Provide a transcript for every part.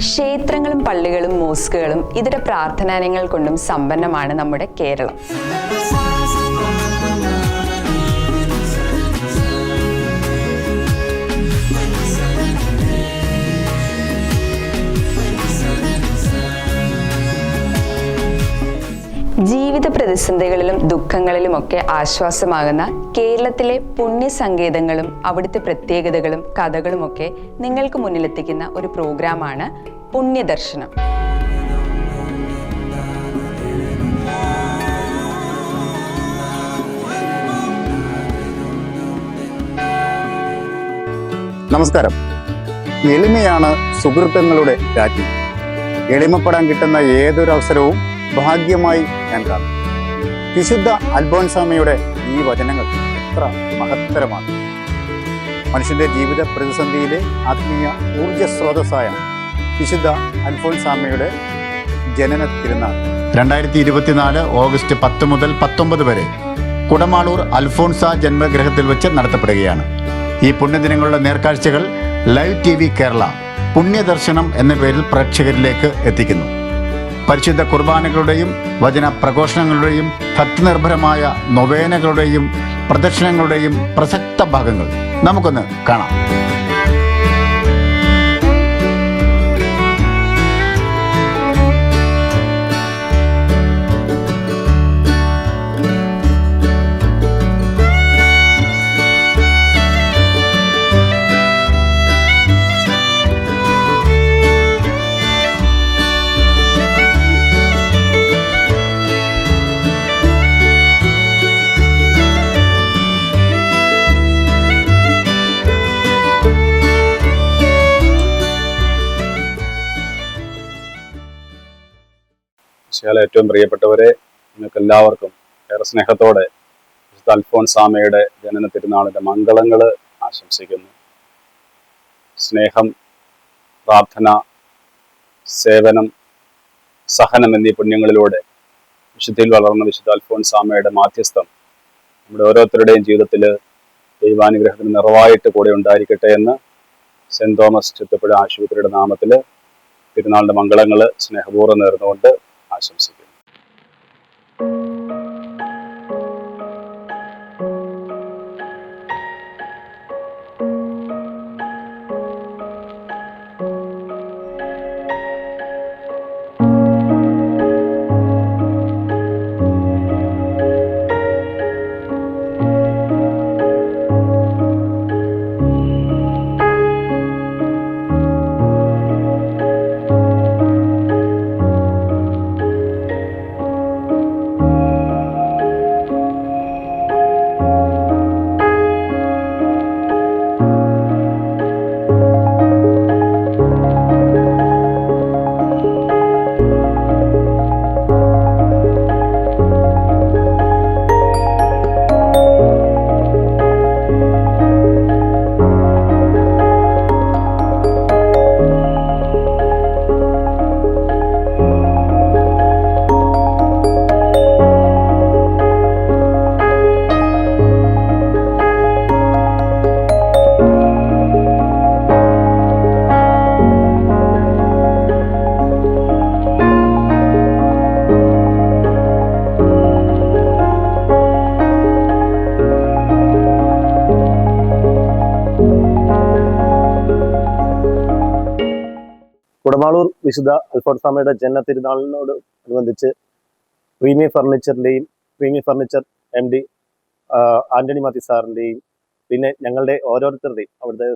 ക്ഷേത്രങ്ങളും പള്ളികളും മോസ്കുകളും ഇതര പ്രാർത്ഥനാലയങ്ങൾ കൊണ്ടും സമ്പന്നമാണ് നമ്മുടെ കേരളം. ജീവിത പ്രതിസന്ധികളിലും ദുഃഖങ്ങളിലുമൊക്കെ ആശ്വാസമാകുന്ന കേരളത്തിലെ പുണ്യസങ്കേതങ്ങളും അവിടുത്തെ പ്രത്യേകതകളും കഥകളുമൊക്കെ നിങ്ങൾക്ക് മുന്നിലെത്തിക്കുന്ന ഒരു പ്രോഗ്രാമാണ് പുണ്യദർശനം. നമസ്കാരം. എളിമയാണ് സുഹൃത്തുക്കളുടെ രാജ്യം. എളിമപ്പെടാൻ കിട്ടുന്ന ഏതൊരു അവസരവും ഭാഗ്യമായി ഞാൻ കാണും. വിശുദ്ധ അൽഫോൻസാമ്മയുടെ ഈ വചനങ്ങൾ എത്ര മഹത്തരമാണ്. മനുഷ്യന്റെ ജീവിത പ്രതിസന്ധിയിലെ ആത്മീയ ഊർജ സ്രോതസ്സായ വിശുദ്ധ അൽഫോൻസാമ്മയുടെ ജനന തിരുനാൾ 2024 ഓഗസ്റ്റ് 10 മുതൽ 19 വരെ കുടമാളൂർ അൽഫോൻസ ജന്മഗൃഹത്തിൽ വെച്ച് നടത്തപ്പെടുകയാണ്. ഈ പുണ്യദിനങ്ങളുടെ നേർക്കാഴ്ചകൾ ലൈവ് TV കേരള പുണ്യദർശനം എന്ന പേരിൽ പ്രേക്ഷകരിലേക്ക് എത്തിക്കുന്നു. പരിശുദ്ധ കുർബാനകളുടെയും വചന പ്രഘോഷണങ്ങളുടെയും ഭക്തിനിർഭരമായ നൊവേനകളുടെയും പ്രദക്ഷിണങ്ങളുടെയും പ്രസക്ത ഭാഗങ്ങൾ നമുക്കൊന്ന് കാണാം. ഏറ്റവും പ്രിയപ്പെട്ടവരെ, നിങ്ങൾക്ക് എല്ലാവർക്കും ഏറെ സ്നേഹത്തോടെ വിശുദ്ധ അൽഫോൻസാമ്മയുടെ ജനന തിരുനാളിൻ്റെ മംഗളങ്ങൾ ആശംസിക്കുന്നു. സ്നേഹം, പ്രാർത്ഥന, സേവനം, സഹനം എന്നീ പുണ്യങ്ങളിലൂടെ വിശുദ്ധിയിൽ വളർന്ന വിശുദ്ധ അൽഫോൻസാമ്മയുടെ മാധ്യസ്ഥം നമ്മുടെ ഓരോരുത്തരുടെയും ജീവിതത്തിൽ ദൈവാനുഗ്രഹത്തിന് നിറവായിട്ട് കൂടെ ഉണ്ടായിരിക്കട്ടെ എന്ന് സെൻറ് തോമസ് ചുറ്റപ്പുഴ ആശുപത്രിയുടെ നാമത്തിൽ തിരുനാളിൻ്റെ മംഗളങ്ങൾ സ്നേഹപൂർവ്വം നേർന്നുകൊണ്ട് ആശംസിക്കുന്നു. കുടമാളൂർ വിശുദ്ധ അൽഫോൻസാമ്മയുടെ ജനന തിരുനാളിനോട് അനുബന്ധിച്ച് premium furniture MD Antony Mathew സാറിൻ്റെയും പിന്നെ ഞങ്ങളുടെ ഓരോരുത്തരുടെയും അവിടുത്തെ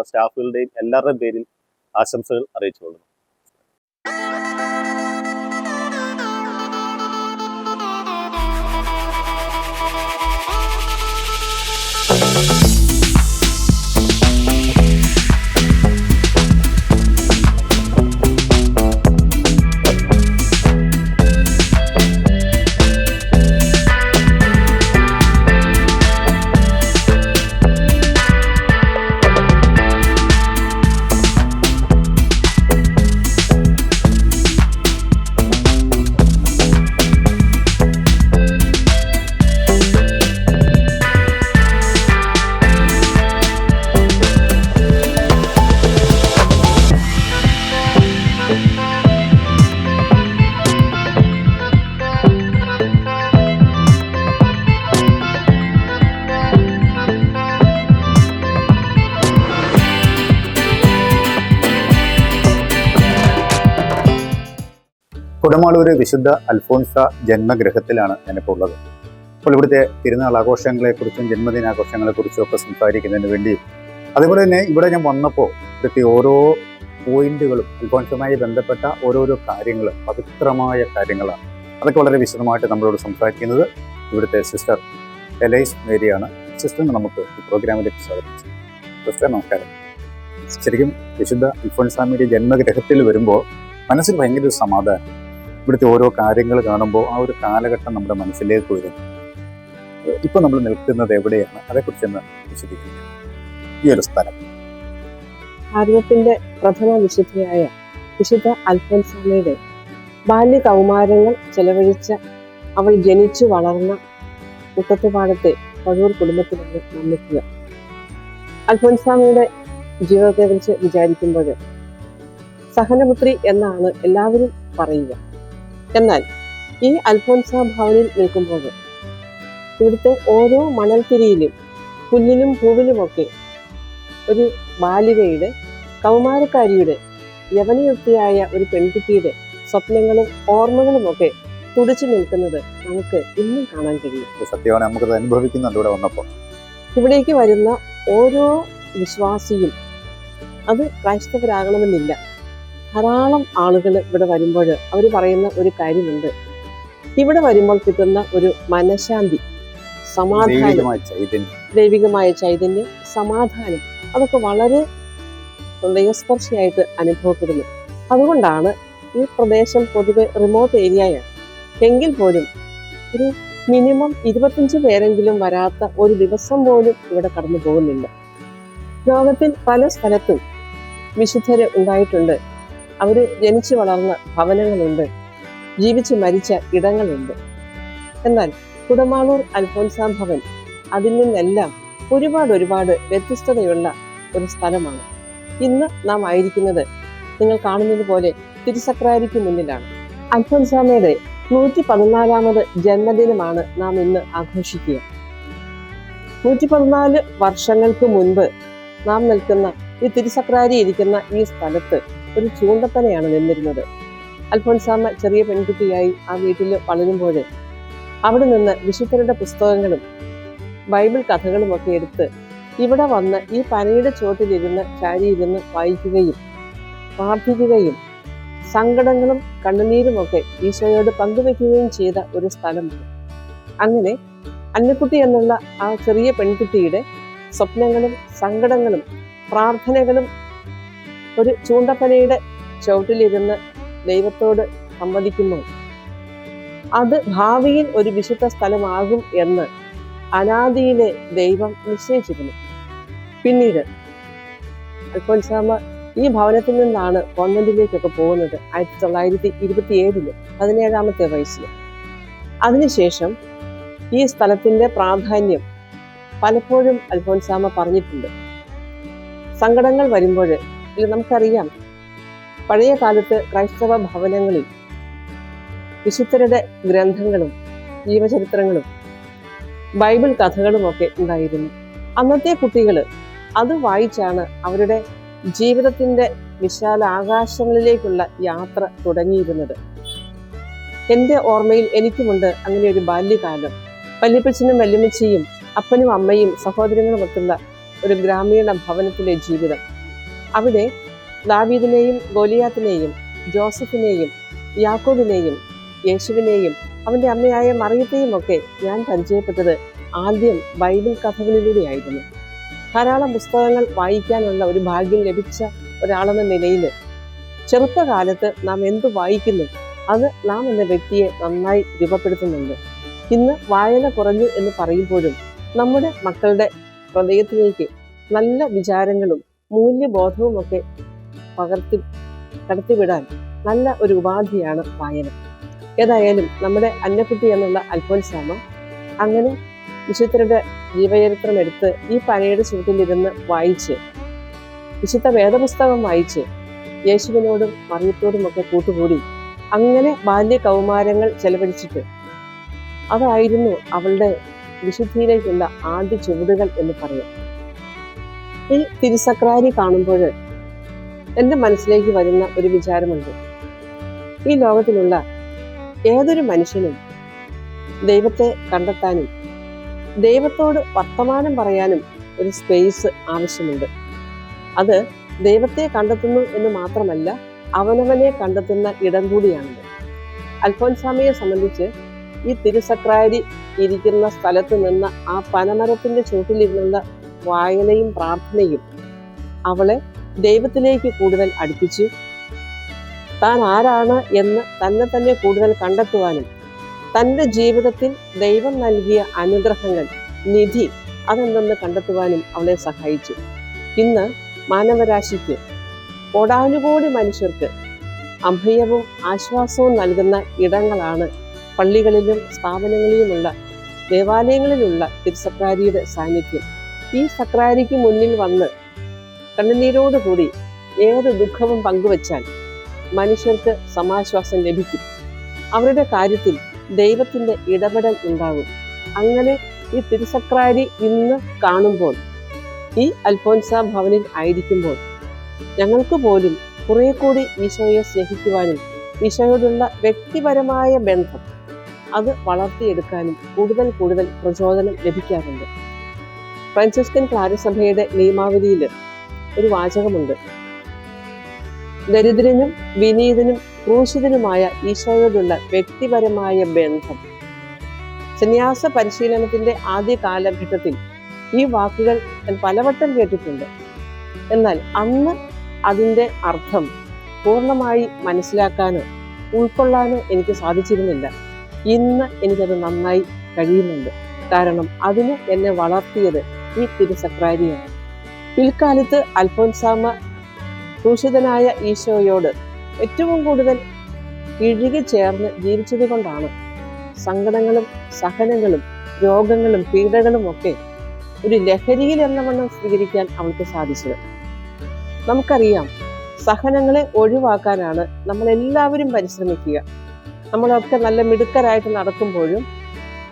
സ്റ്റാഫുകളുടെയും എല്ലാവരുടെയും പേരിൽ ആശംസകൾ അറിയിച്ചുകൊള്ളുന്നു. കുടമാളൂർ വിശുദ്ധ അൽഫോൻസ ജന്മഗൃഹത്തിലാണ് ഞാനിപ്പോൾ ഉള്ളത്. അപ്പോൾ ഇവിടുത്തെ തിരുനാൾ ആഘോഷങ്ങളെക്കുറിച്ചും ജന്മദിനാഘോഷങ്ങളെക്കുറിച്ചും ഒക്കെ സംസാരിക്കുന്നതിന് വേണ്ടി, അതുപോലെ തന്നെ ഇവിടെ ഞാൻ വന്നപ്പോൾ ഇവിടുത്തെ ഓരോ പോയിന്റുകളും അൽഫോൻസുമായി ബന്ധപ്പെട്ട ഓരോരോ കാര്യങ്ങൾ, പവിത്രമായ കാര്യങ്ങളാണ്. അതൊക്കെ വളരെ വിശദമായിട്ട് നമ്മളോട് സംസാരിക്കുന്നത് ഇവിടുത്തെ സിസ്റ്റർ എലൈസ് മേരിയാണ്. സിസ്റ്ററിന് നമുക്ക് ഈ പ്രോഗ്രാമിലേക്ക് സ്വാഗതം. സിസ്റ്റർ നമസ്കാരം. ശരിക്കും വിശുദ്ധ അൽഫോൻസാമ്മയുടെ ജന്മഗൃഹത്തിൽ വരുമ്പോൾ മനസ്സിൽ ഭയങ്കര ഒരു സമാധാനം. ഇവിടുത്തെ ഓരോ കാര്യങ്ങൾ കാണുമ്പോൾ ആ ഒരു കാലഘട്ടം നമ്മുടെ മനസ്സിലേക്ക് വരുന്നു. ഇപ്പോൾ നമ്മൾ നിൽക്കുന്നത് എവിടെയാണ്, അതേക്കുറിച്ചൊന്ന് വിശദീകരിക്കാം. ഈ ഒരു സ്ഥലം ഭാരതത്തിന്റെ പ്രഥമ വിശുദ്ധയായ വിശുദ്ധ അൽഫോൻസാമ്മയുടെ ബാല്യ കൗമാരങ്ങൾ ചെലവഴിച്ച അവൾ ജനിച്ചു വളർന്ന മുട്ടത്തുപാടത്തെ പഴൂർ കുടുംബത്തിലാണ് നിർമ്മിക്കുക. അൽഫോൻസാമ്മയുടെ ജീവിതത്തെക്കുറിച്ച് വിചാരിക്കുമ്പോൾ സഹനപുത്രി എന്നാണ് എല്ലാവരും പറയുക. എന്നാൽ ഈ അൽഫോൻസ ഭവനിൽ നിൽക്കുമ്പോൾ ഇവിടുത്തെ ഓരോ മണൽത്തിരിയിലും പുല്ലിലും പൂവിലുമൊക്കെ ഒരു ബാലികയുടെ, കൗമാരക്കാരിയുടെ, യവനയുക്തിയായ ഒരു പെൺകുട്ടിയുടെ സ്വപ്നങ്ങളും ഓർമ്മകളുമൊക്കെ തുടിച്ചു നിൽക്കുന്നത് നമുക്ക് ഇന്നും കാണാൻ കഴിയും. സത്യമാണ്, നമുക്കത് അനുഭവിക്കുന്നുണ്ട് ഇവിടെ വന്നപ്പോൾ. ഇവിടേക്ക് വരുന്ന ഓരോ വിശ്വാസിയും അത് ക്രൈസ്തവരാകണമെന്നില്ല. ധാരാളം ആളുകൾ ഇവിടെ വരുമ്പോൾ അവർ പറയുന്ന ഒരു കാര്യമുണ്ട്. ഇവിടെ വരുമ്പോൾ കിട്ടുന്ന ഒരു മനഃശാന്തി, സമാധാനം, ദൈവികമായ ചൈതന്യം, സമാധാനം, അതൊക്കെ വളരെ ഹൃദയസ്പർശിയായിട്ട് അനുഭവപ്പെടുന്നു. അതുകൊണ്ടാണ് ഈ പ്രദേശം പൊതുവെ റിമോട്ട് ഏരിയയാണ്. എങ്കിൽ പോലും ഒരു മിനിമം 25 പേരെങ്കിലും വരാത്ത ഒരു ദിവസം പോലും ഇവിടെ കടന്നു പോകുന്നില്ല. ലോകത്തിൽ പല സ്ഥലത്തും വിശുദ്ധര് ഉണ്ടായിട്ടുണ്ട്. അവര് ജനിച്ചു വളർന്ന ഭവനങ്ങളുണ്ട്, ജീവിച്ചു മരിച്ച ഇടങ്ങളുണ്ട്. എന്നാൽ കുടമാളൂർ അൽഫോൻസ ഭവൻ അതിൽ നിന്നെല്ലാം ഒരുപാട് വ്യത്യസ്തതയുള്ള ഒരു സ്ഥലമാണ്. ഇന്ന് നാം ആയിരിക്കുന്നത് നിങ്ങൾ കാണുന്നത് പോലെ തിരുസക്രാരിക്ക് മുന്നിലാണ്. അൽഫോൻസാമ്മയുടെ 114ാമത് ജന്മദിനമാണ് നാം ഇന്ന് ആഘോഷിക്കുക. 114 വർഷങ്ങൾക്ക് മുൻപ് നാം നിൽക്കുന്ന ഈ തിരുസക്രാരി ഇരിക്കുന്ന ഈ സ്ഥലത്ത് ഒരു ചൂണ്ടപ്പനയാണ് നിന്നിരുന്നത്. അൽഫോൻസാമ്മ ചെറിയ പെൺകുട്ടിയായി ആ വീട്ടിൽ വളരുമ്പോൾ അവിടെ നിന്ന് വിശുദ്ധരുടെ പുസ്തകങ്ങളും ബൈബിൾ കഥകളും ഒക്കെ എടുത്ത് ഇവിടെ വന്ന് ഈ പനയുടെ ചോട്ടിലിരുന്ന് ചാരിയിരുന്ന് വായിക്കുകയും പ്രാർത്ഥിക്കുകയും സങ്കടങ്ങളും കണ്ണുനീരുമൊക്കെ ഈശോയോട് പങ്കുവെക്കുകയും ചെയ്ത ഒരു സ്ഥലമാണ്. അങ്ങനെ അന്നക്കുട്ടി എന്നുള്ള ആ ചെറിയ പെൺകുട്ടിയുടെ സ്വപ്നങ്ങളും സങ്കടങ്ങളും പ്രാർത്ഥനകളും ഒരു ചൂണ്ടപ്പനയുടെ ചുവട്ടിലിരുന്ന് ദൈവത്തോട് സംവദിക്കുമ്പോൾ അത് ഭാവിയിൽ ഒരു വിശുദ്ധ സ്ഥലമാകും എന്ന് അനാദിയിലെ ദൈവം നിശ്ചയിച്ചിരുന്നു. പിന്നീട് അൽഫോൻസാമ്മ ഈ ഭവനത്തിൽ നിന്നാണ് കോൺവെന്റിലേക്കൊക്കെ പോകുന്നത് 1927 17ാമത്തെ വയസ്സിൽ. അതിനുശേഷം ഈ സ്ഥലത്തിന്റെ പ്രാധാന്യം പലപ്പോഴും അൽഫോൻസാമ്മ പറഞ്ഞിട്ടുണ്ട്. സങ്കടങ്ങൾ വരുമ്പോൾ നമുക്കറിയാം, പഴയ കാലത്ത് ക്രൈസ്തവ ഭവനങ്ങളിൽ വിശുദ്ധരുടെ ഗ്രന്ഥങ്ങളും ജീവചരിത്രങ്ങളും ബൈബിൾ കഥകളും ഒക്കെ ഉണ്ടായിരുന്നു. അന്നത്തെ കുട്ടികൾ അത് വായിച്ചാണ് അവരുടെ ജീവിതത്തിന്റെ വിശാല ആകാശങ്ങളിലേക്കുള്ള യാത്ര തുടങ്ങിയിരുന്നത്. എൻ്റെ ഓർമ്മയിൽ എനിക്കുമുണ്ട് അങ്ങനെ ഒരു ബാല്യകാലം. വല്യപ്പച്ചനും വല്യമ്മച്ചിയും അപ്പനും അമ്മയും സഹോദരങ്ങളുമൊത്തുള്ള ഒരു ഗ്രാമീണ ഭവനത്തിലെ ജീവിതം. അവിടെ ദാവീദിനെയും ഗോലിയാത്തിനെയും ജോസഫിനെയും യാക്കോബിനെയും യേശുവിനെയും അവൻ്റെ അമ്മയായ മറിയത്തെയും ഒക്കെ ഞാൻ പരിചയപ്പെട്ടത് ആദ്യം ബൈബിൾ കഥകളിലൂടെയായിരുന്നു. ധാരാളം പുസ്തകങ്ങൾ വായിക്കാനുള്ള ഒരു ഭാഗ്യം ലഭിച്ച ഒരാളെന്ന നിലയിൽ ചെറുപ്പകാലത്ത് നാം എന്തു വായിക്കുന്നു അത് നാം എന്ന വ്യക്തിയെ നന്നായി രൂപപ്പെടുത്തുന്നുണ്ട്. ഇന്ന് വായന കുറഞ്ഞു എന്ന് പറയുമ്പോഴും നമ്മുടെ മക്കളുടെ ഹൃദയത്തിലേക്ക് നല്ല വിചാരങ്ങളും മൂല്യബോധവും ഒക്കെ കടത്തിവിടാൻ നല്ല ഒരു ഉപാധിയാണ് വായന. ഏതായാലും നമ്മുടെ അന്നക്കുട്ടി എന്നുള്ള അൽഫോൻസാമ്മ അങ്ങനെ വിശുദ്ധരുടെ ജീവചരിത്രം എടുത്ത് ഈ പനയുടെ ചുവട്ടിലിരുന്ന് വായിച്ച്, വിശുദ്ധ വേദപുസ്തകം വായിച്ച്, യേശുവിനോടും മറിയത്തോടും ഒക്കെ കൂട്ടുകൂടി അങ്ങനെ ബാല്യ കൗമാരങ്ങൾ ചെലവഴിച്ചിട്ട് അതായിരുന്നു അവളുടെ വിശുദ്ധിയിലേക്കുള്ള ആദ്യ ചുവടുകൾ എന്ന് പറയാം. ഈ തിരുസക്രാരി കാണുമ്പോൾ എൻ്റെ മനസ്സിലേക്ക് വരുന്ന ഒരു വിചാരമുണ്ട്. ഈ ലോകത്തിലുള്ള ഏതൊരു മനുഷ്യനും ദൈവത്തെ കണ്ടെത്താനും ദൈവത്തോട് വർത്തമാനം പറയാനും ഒരു സ്പേസ് ആവശ്യമുണ്ട്. അത് ദൈവത്തെ കണ്ടെത്തുന്നു എന്ന് മാത്രമല്ല, അവനവനെ കണ്ടെത്തുന്ന ഇടം കൂടിയാണത്. അൽഫോൻസാമയെ സംബന്ധിച്ച് ഈ തിരുസക്രാരി ഇരിക്കുന്ന സ്ഥലത്ത് നിന്ന് ആ പനമരത്തിന്റെ ചുവട്ടിലിരുന്നുള്ള വായനയും പ്രാർത്ഥനയും അവളെ ദൈവത്തിലേക്ക് കൂടുതൽ അടുപ്പിച്ചു. താൻ ആരാണ് എന്ന് തന്നെ കൂടുതൽ കണ്ടെത്തുവാനും തൻ്റെ ജീവിതത്തിൽ ദൈവം നൽകിയ അനുഗ്രഹങ്ങൾ, നിധി അതെന്തെന്ന് കണ്ടെത്തുവാനും അവളെ സഹായിച്ചു. ഇന്ന് മാനവരാശിക്ക്, കോടാനുകോടി മനുഷ്യർക്ക് അഭയവും ആശ്വാസവും നൽകുന്ന ഇടങ്ങളാണ് പള്ളികളിലും സ്ഥാപനങ്ങളിലുമുള്ള ദേവാലയങ്ങളിലുള്ള തിരുസക്രാരിയുടെ സാന്നിധ്യം. ഈ സക്രാരിക്ക് മുന്നിൽ വന്ന് കണ്ണുനീരോടുകൂടി ഏത് ദുഃഖവും പങ്കുവച്ചാൽ മനുഷ്യർക്ക് സമാശ്വാസം ലഭിക്കും. അവരുടെ കാര്യത്തിൽ ദൈവത്തിൻ്റെ ഇടപെടൽ ഉണ്ടാകും. അങ്ങനെ ഈ തിരുസക്രാരി ഇന്ന് കാണുമ്പോൾ, ഈ അൽഫോൻസ ഭവനിൽ ആയിരിക്കുമ്പോൾ, ഞങ്ങൾക്ക് പോലും കുറെ കൂടി ഈശോയെ സ്നേഹിക്കുവാനും ഈശോയോടുള്ള വ്യക്തിപരമായ ബന്ധം അത് വളർത്തിയെടുക്കാനും കൂടുതൽ പ്രചോദനം ലഭിക്കാറുണ്ട്. ഫ്രാൻസിസ്കൻ ക്ലാരസഭയുടെ നിയമാവലിയിൽ ഒരു വാചകമുണ്ട്: ദരിദ്രനും വിനീതനും ക്രൂശിതനുമായ ഈശോയോടുള്ള വ്യക്തിപരമായ ബന്ധം. സന്യാസ പരിശീലനത്തിന്റെ ആദ്യ കാലഘട്ടത്തിൽ ഈ വാക്കുകൾ ഞാൻ പലവട്ടം കേട്ടിട്ടുണ്ട്. എന്നാൽ അന്ന് അതിൻ്റെ അർത്ഥം പൂർണ്ണമായി മനസ്സിലാക്കാനോ ഉൾക്കൊള്ളാനോ എനിക്ക് സാധിച്ചിരുന്നില്ല. ഇന്ന് എനിക്കത് നന്നായി കഴിയുന്നുണ്ട്. കാരണം അതിന് എന്നെ വളർത്തിയത് ഈ തിരുസക്രാരിയാണ്. പിൽക്കാലത്ത് അൽഫോൻസാമ ക്രൂശിതനായ ഈശോയോട് ഏറ്റവും കൂടുതൽ ഇഴുകി ചേർന്ന് ജീവിച്ചത് കൊണ്ടാണ് സങ്കടങ്ങളും സഹനങ്ങളും രോഗങ്ങളും പീഡകളും ഒക്കെ ഒരു ലഹരിയിൽ എന്നവണ്ണം സ്വീകരിക്കാൻ അവൾക്ക് സാധിച്ചത്. നമുക്കറിയാം, സഹനങ്ങളെ ഒഴിവാക്കാനാണ് നമ്മളെല്ലാവരും പരിശ്രമിക്കുക. നമ്മളൊക്കെ നല്ല മിടുക്കരായിട്ട് നടക്കുമ്പോഴും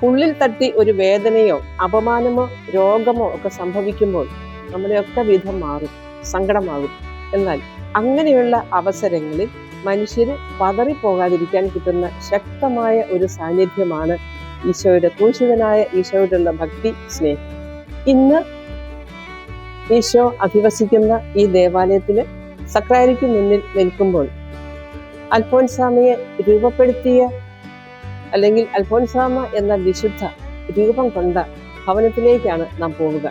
ഉള്ളിൽ തട്ടി ഒരു വേദനയോ അപമാനമോ രോഗമോ ഒക്കെ സംഭവിക്കുമ്പോൾ നമ്മുടെയൊക്കെ വിധം മാറും, സങ്കടമാകും. എന്നാൽ അങ്ങനെയുള്ള അവസരങ്ങളിൽ മനുഷ്യര് പതറിപ്പോകാതിരിക്കാൻ കിട്ടുന്ന ശക്തമായ ഒരു സാന്നിധ്യമാണ് ഈശോയുടെ, ക്രൂശിതനായ ഈശോയോടുള്ള ഭക്തി, സ്നേഹം. ഇന്ന് ഈശോ അധിവസിക്കുന്ന ഈ ദേവാലയത്തില് സക്രാരിക്ക് മുന്നിൽ നിൽക്കുമ്പോൾ അൽഫോൻസാമയെ രൂപപ്പെടുത്തിയ, അല്ലെങ്കിൽ അൽഫോൻസാമ എന്ന വിശുദ്ധ രൂപം കൊണ്ട ഭവനത്തിലേക്കാണ് നാം പോവുക.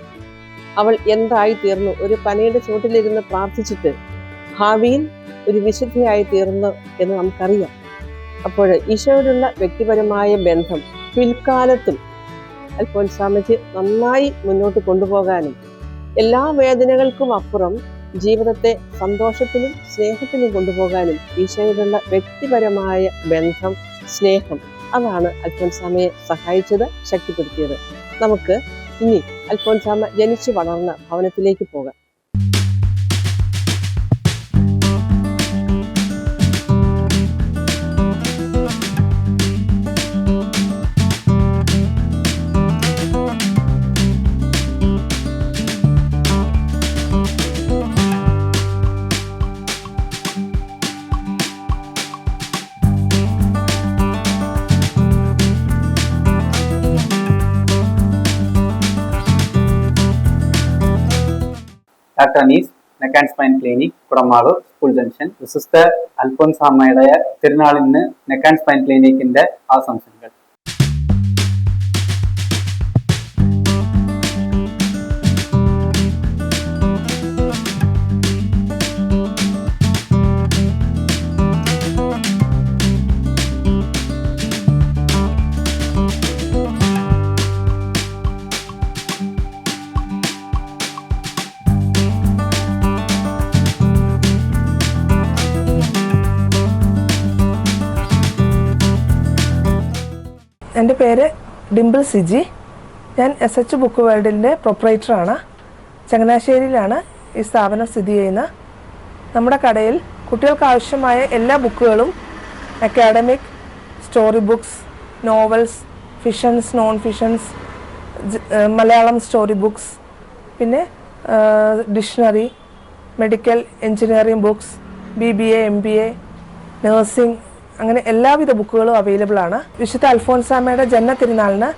അവൾ എന്തായി തീർന്നു? ഒരു പനയുടെ ചുവട്ടിലിരുന്ന് പ്രാർത്ഥിച്ചിട്ട് ഭാവിയിൽ ഒരു വിശുദ്ധയായി തീർന്നു എന്ന് നമുക്കറിയാം. അപ്പോൾ ഈശോയോടുള്ള വ്യക്തിപരമായ ബന്ധം പിൽക്കാലത്തും അൽഫോൻസാമയ്ക്ക് നന്നായി മുന്നോട്ട് കൊണ്ടുപോകാനും എല്ലാ വേദനകൾക്കും അപ്പുറം ജീവിതത്തെ സന്തോഷത്തിലും സ്നേഹത്തിലും കൊണ്ടുപോകാനും ഈശോയോടുള്ള വ്യക്തിപരമായ ബന്ധം, സ്നേഹം, അതാണ് അൽഫോൻസാമയെ സഹായിച്ചത്, ശക്തിപ്പെടുത്തിയത്. നമുക്ക് ഇനി അൽഫോൻസാമ ജനിച്ചു വളർന്ന ഭവനത്തിലേക്ക് പോകാം. Dr. Anis, neck and spine clinic, Kudammalur, School Junction. This is the അൽഫോൻസാമ്മയുടെ തിരുനാളിന് നെക്ക് ആൻഡ് സ്പൈൻ ക്ലിനിക്കിന്റെ ആശംസകൾ. എൻ്റെ പേര് ഡിംപിൾ സിജി. ഞാൻ SH ബുക്ക് വേൾഡിൻ്റെ പ്രൊപ്പറേറ്ററാണ്. ചങ്ങനാശ്ശേരിയിലാണ് ഈ സ്ഥാപനം സ്ഥിതി ചെയ്യുന്നത്. നമ്മുടെ കടയിൽ കുട്ടികൾക്ക് ആവശ്യമായ എല്ലാ ബുക്കുകളും, academic, story books, novels, fictions, non fictions, Malayalam story books, പിന്നെ dictionary, medical, engineering books, BBA, MBA, nursing, അങ്ങനെ എല്ലാവിധ ബുക്കുകളും അവൈലബിൾ ആണ്. വിശുദ്ധ അൽഫോൻസാമ്മയുടെ ജന്മ തിരുനാളിന്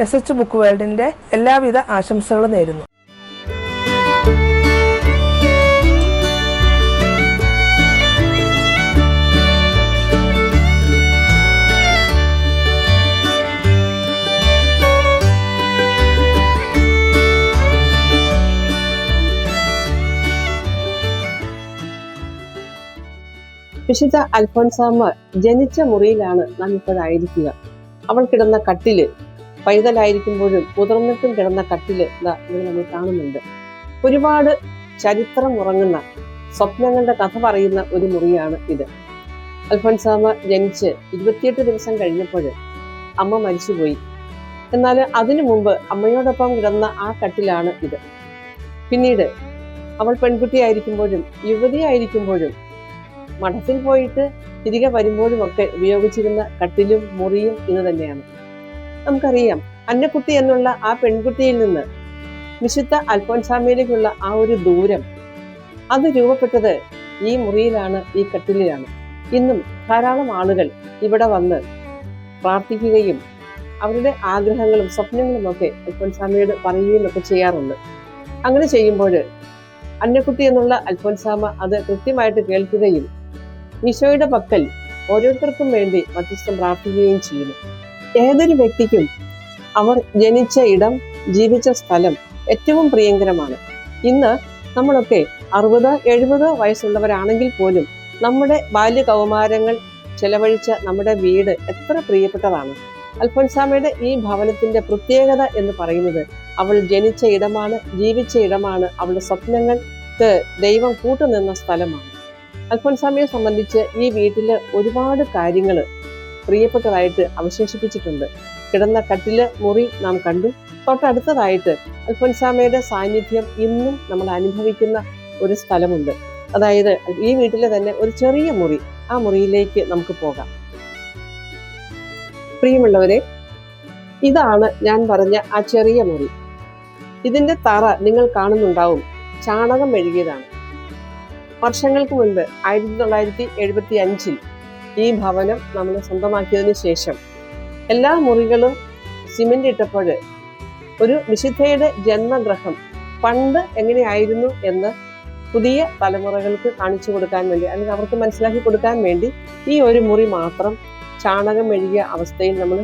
SH ബുക്ക് വേൾഡിന്റെ എല്ലാവിധ ആശംസകളും നേരുന്നു. വിശുദ്ധ അൽഫോൻസാമ്മ ജനിച്ച മുറിയിലാണ് നാം ഇപ്പോഴായിരിക്കുക. അവൾ കിടന്ന കട്ടില്, പൈതലായിരിക്കുമ്പോഴും മുതിർന്നിട്ടും കിടന്ന കട്ടില് ഇത് നമ്മൾ കാണുന്നുണ്ട്. ഒരുപാട് ചരിത്രം ഉറങ്ങുന്ന, സ്വപ്നങ്ങളുടെ കഥ പറയുന്ന ഒരു മുറിയാണ് ഇത്. അൽഫോൻസാമ്മ ജനിച്ച് 28 ദിവസം കഴിഞ്ഞപ്പോൾ അമ്മ മരിച്ചുപോയി. എന്നാൽ അതിനു മുമ്പ് അമ്മയോടൊപ്പം കിടന്ന ആ കട്ടിലാണ് ഇത്. പിന്നീട് അവൾ പെൺകുട്ടിയായിരിക്കുമ്പോഴും യുവതിയായിരിക്കുമ്പോഴും മഠത്തിൽ പോയിട്ട് തിരികെ വരുമ്പോഴുമൊക്കെ ഉപയോഗിച്ചിരുന്ന കട്ടിലും മുറിയും ഇത് തന്നെയാണ്. നമുക്കറിയാം, അന്നക്കുട്ടി എന്നുള്ള ആ പെൺകുട്ടിയിൽ നിന്ന് വിശുദ്ധ അൽഫോൻസാമ്മയിലേക്കുള്ള ആ ഒരു ദൂരം അത് രൂപപ്പെട്ടത് ഈ മുറിയിലാണ്, ഈ കട്ടിലിലാണ്. ഇന്നും ധാരാളം ആളുകൾ ഇവിടെ വന്ന് പ്രാർത്ഥിക്കുകയും അവരുടെ ആഗ്രഹങ്ങളും സ്വപ്നങ്ങളും ഒക്കെ അൽഫോൻസാമ്മയോട് പറയുകയും ഒക്കെ ചെയ്യാറുണ്ട്. അങ്ങനെ ചെയ്യുമ്പോൾ അന്നക്കുട്ടി എന്നുള്ള അൽഫോൻസാമ്മ അത് കൃത്യമായിട്ട് കേൾക്കുകയും ഈശോയുടെ പക്കൽ ഓരോരുത്തർക്കും വേണ്ടി മധ്യസ്ഥം പ്രാർത്ഥിക്കുകയും ചെയ്യുന്നു. ഏതൊരു വ്യക്തിക്കും അവർ ജനിച്ച ഇടം, ജീവിച്ച സ്ഥലം ഏറ്റവും പ്രിയങ്കരമാണ്. ഇന്ന് നമ്മളൊക്കെ 60-70 വയസ്സുള്ളവരാണെങ്കിൽ പോലും നമ്മുടെ ബാല്യകൗമാരങ്ങൾ ചെലവഴിച്ച നമ്മുടെ വീട് എത്ര പ്രിയപ്പെട്ടതാണ്. അൽഫോൻസാമ്മയുടെ ഈ ഭവനത്തിന്റെ പ്രത്യേകത എന്ന് പറയുന്നത് അവൾ ജനിച്ച ഇടമാണ്, ജീവിച്ച ഇടമാണ്, അവളുടെ സ്വപ്നങ്ങൾക്ക് ദൈവം കൂട്ടുനിന്ന സ്ഥലമാണ്. അൽഫോൻസാമ്മയെ സംബന്ധിച്ച് ഈ വീട്ടില് ഒരുപാട് കാര്യങ്ങൾ പ്രിയപ്പെട്ടതായിട്ട് അവശേഷിപ്പിച്ചിട്ടുണ്ട്. കിടന്ന കട്ടില്, മുറി നാം കണ്ടു. തൊട്ടടുത്തതായിട്ട് അൽഫോൻസാമ്മയുടെ സാന്നിധ്യം ഇന്നും നമ്മൾ അനുഭവിക്കുന്ന ഒരു സ്ഥലമുണ്ട്. അതായത് ഈ വീട്ടിലെ തന്നെ ഒരു ചെറിയ മുറി. ആ മുറിയിലേക്ക് നമുക്ക് പോകാം. പ്രിയമുള്ളവരെ, ഇതാണ് ഞാൻ പറഞ്ഞ ആ ചെറിയ മുറി. ഇതിന്റെ തറ നിങ്ങൾ കാണുന്നുണ്ടാവും, ചാണകം മെഴുകിയതാണ്. വർഷങ്ങൾക്ക് മുൻപ് 1975 ഈ ഭവനം നമ്മൾ സ്വന്തമാക്കിയതിനു ശേഷം എല്ലാ മുറികളും സിമെന്റ് ഇട്ടപ്പോൾ ഒരു വിശുദ്ധയുടെ ജന്മഗ്രഹം പണ്ട് എങ്ങനെയായിരുന്നു എന്ന് പുതിയ തലമുറകൾക്ക് കാണിച്ചു കൊടുക്കാൻ വേണ്ടി, അല്ലെങ്കിൽ അവർക്ക് മനസ്സിലാക്കി കൊടുക്കാൻ വേണ്ടി ഈ ഒരു മുറി മാത്രം ചാണകം മെഴുകിയ അവസ്ഥയിൽ നമ്മൾ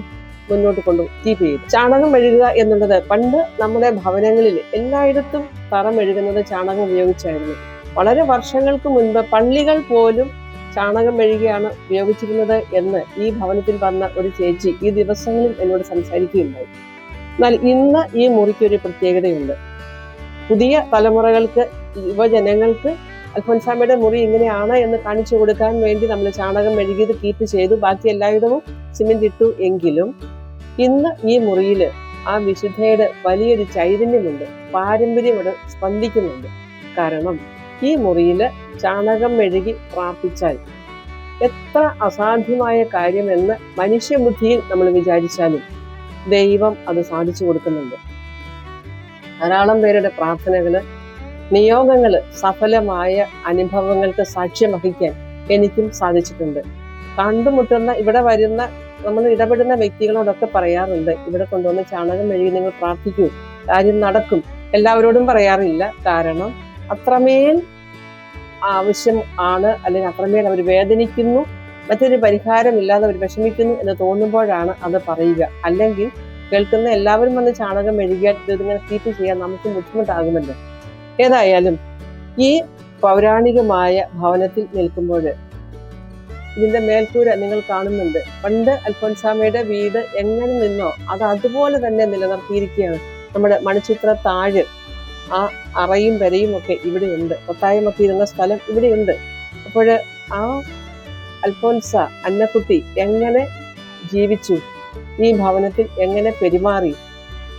മുന്നോട്ട് കീപ്പ് ചെയ്തു. ചാണകം മെഴുകുക എന്നുള്ളത് പണ്ട് നമ്മുടെ ഭവനങ്ങളിൽ എല്ലായിടത്തും തറ മെഴുകുന്നത് ചാണകം ഉപയോഗിച്ചായിരുന്നു. വളരെ വർഷങ്ങൾക്ക് മുൻപ് പള്ളികൾ പോലും ചാണകം മെഴുകിയാണ് ഉപയോഗിച്ചിരുന്നത് എന്ന് ഈ ഭവനത്തിൽ വന്ന ഒരു ചേച്ചി ഈ ദിവസങ്ങളിൽ എന്നോട് സംസാരിക്കുകയുണ്ടായി. എന്നാൽ ഇന്ന് ഈ മുറിക്കൊരു പ്രത്യേകതയുണ്ട്. പുതിയ തലമുറകൾക്ക്, യുവജനങ്ങൾക്ക് അൽഫോൻസാമ്മയുടെ മുറി ഇങ്ങനെയാണ് എന്ന് കാണിച്ചു കൊടുക്കാൻ വേണ്ടി നമ്മൾ ചാണകം മെഴുകിയത് കീപ്പ് ചെയ്തു, ബാക്കി എല്ലായിടവും സിമെന്റ് ഇട്ടു. എങ്കിലും ഇന്ന് ഈ മുറിയിൽ ആ വിശുദ്ധയുടെ വലിയൊരു ചൈതന്യമുണ്ട്, പാരമ്പര്യം ഇവിടെ സ്പന്ദിക്കുന്നുണ്ട്. കാരണം ഈ മുറിയിൽ ചാണകം മെഴുകി പ്രാർത്ഥിച്ചാൽ എത്ര അസാധ്യമായ കാര്യമെന്ന് മനുഷ്യബുദ്ധിയിൽ നമ്മൾ വിചാരിച്ചാലും ദൈവം അത് സാധിച്ചു കൊടുക്കുന്നുണ്ട്. ധാരാളം പേരുടെ പ്രാർത്ഥനകള്, നിയോഗങ്ങള്, സഫലമായ അനുഭവങ്ങൾക്ക് സാക്ഷ്യം വഹിക്കാൻ എനിക്കും സാധിച്ചിട്ടുണ്ട്. കണ്ടുമുട്ടുന്ന, ഇവിടെ വരുന്ന, നമ്മൾ ഇടപെടുന്ന വ്യക്തികളോടൊക്കെ പറയാറുണ്ട്, ഇവിടെ കൊണ്ടുവന്ന് ചാണകം മെഴുകി നിങ്ങൾ പ്രാർത്ഥിക്കൂ, കാര്യം നടക്കും. എല്ലാവരോടും പറയാറില്ല, കാരണം അത്രമേൽ ആവശ്യം ആണ്, അല്ലെങ്കിൽ അത്രമേൽ അവർ വേദനിക്കുന്നു, മറ്റൊരു പരിഹാരമില്ലാതെ അവർ വിഷമിക്കുന്നു എന്ന് തോന്നുമ്പോഴാണ് അത് പറയുക. അല്ലെങ്കിൽ കേൾക്കുന്ന എല്ലാവരും വന്ന് ചാണകം മെഴുകിയാൽ ഇതിങ്ങനെ കീപ്പ് ചെയ്യാൻ നമുക്ക് ബുദ്ധിമുട്ടാകുമല്ലോ. ഏതായാലും ഈ പൗരാണികമായ ഭവനത്തിൽ നിൽക്കുമ്പോൾ ഇതിന്റെ മേൽക്കൂര നിങ്ങൾ കാണുന്നുണ്ട്. പണ്ട് അൽഫോൻസാമ്മയുടെ വീട് എങ്ങനെ നിന്നോ അത് അതുപോലെ തന്നെ നിലനിർത്തിയിരിക്കുകയാണ്. നമ്മുടെ മണിച്ചിത്ര താഴ്, ആ അറയും വരയും ഒക്കെ ഇവിടെയുണ്ട്, കൊട്ടായമൊക്കെ ഇരുന്ന സ്ഥലം ഇവിടെയുണ്ട്. അപ്പോൾ ആ അൽഫോൻസ അന്നക്കുട്ടി എങ്ങനെ ജീവിച്ചു, ഈ ഭവനത്തിൽ എങ്ങനെ പെരുമാറി,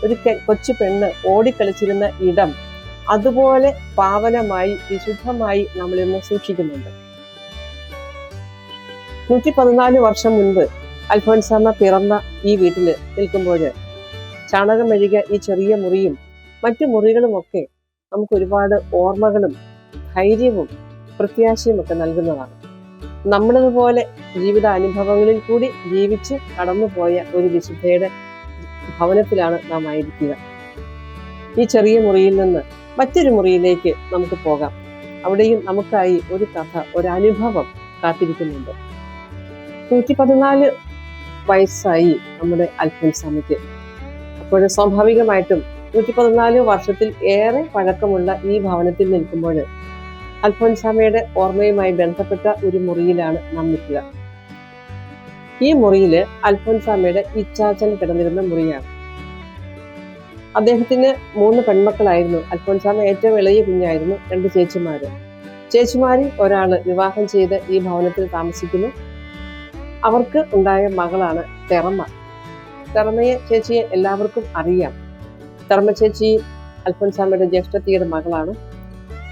ഒരു കൊച്ചു പെണ്ണ് ഓടിക്കളിച്ചിരുന്ന ഇടം അതുപോലെ പാവനമായി വിശുദ്ധമായി നമ്മൾ ഇന്ന് സൂക്ഷിക്കുന്നുണ്ട്. 114 വർഷം മുൻപ് അൽഫോൻസാമ്മ പിറന്ന ഈ വീട്ടിൽ നിൽക്കുമ്പോൾ ചാണകം മെഴുകിയ ഈ ചെറിയ മുറിയും മറ്റു മുറികളുമൊക്കെ നമുക്ക് ഒരുപാട് ഓർമ്മകളും ധൈര്യവും പ്രത്യാശയും ഒക്കെ നൽകുന്നതാണ്. നമ്മളതുപോലെ ജീവിതാനുഭവങ്ങളിൽ കൂടി ജീവിച്ച് കടന്നുപോയ ഒരു വിശുദ്ധയുടെ ഭവനത്തിലാണ് നാം ആയിരിക്കുക. ഈ ചെറിയ മുറിയിൽ നിന്ന് മറ്റൊരു മുറിയിലേക്ക് നമുക്ക് പോകാം. അവിടെയും നമുക്കായി ഒരു കഥ, ഒരു അനുഭവം കാത്തിരിക്കുന്നുണ്ട്. 114 വയസ്സായി നമ്മുടെ അൽഫോൻസാമയ്ക്ക്. അപ്പോൾ സ്വാഭാവികമായിട്ടും 114 വർഷത്തിൽ ഏറെ പഴക്കമുള്ള ഈ ഭവനത്തിൽ നിൽക്കുമ്പോൾ അൽഫോൻസാമയുടെ ഓർമ്മയുമായി ബന്ധപ്പെട്ട ഒരു മുറിയിലാണ് നാം നിൽക്കുക. ഈ മുറിയില് അൽഫോൻസാമയുടെ ഇച്ചാച്ചൻ കിടന്നിരുന്ന മുറിയാണ്. അദ്ദേഹത്തിന് 3 പെൺമക്കളായിരുന്നു. അൽഫോൻസാമ ഏറ്റവും ഇളയ കുഞ്ഞായിരുന്നു. 2 ചേച്ചിമാര്. ചേച്ചിമാരിൽ ഒരാള് വിവാഹം ചെയ്ത് ഈ ഭവനത്തിൽ താമസിക്കുന്നു. അവർക്ക് ഉണ്ടായ മകളാണ് തെറമ. തെറമയെ ചേച്ചിയെ എല്ലാവർക്കും അറിയാം. തെറമ ചേച്ചി അൽഫോൻസാമയുടെ ജ്യേഷ്ഠത്തിയുടെ മകളാണ്.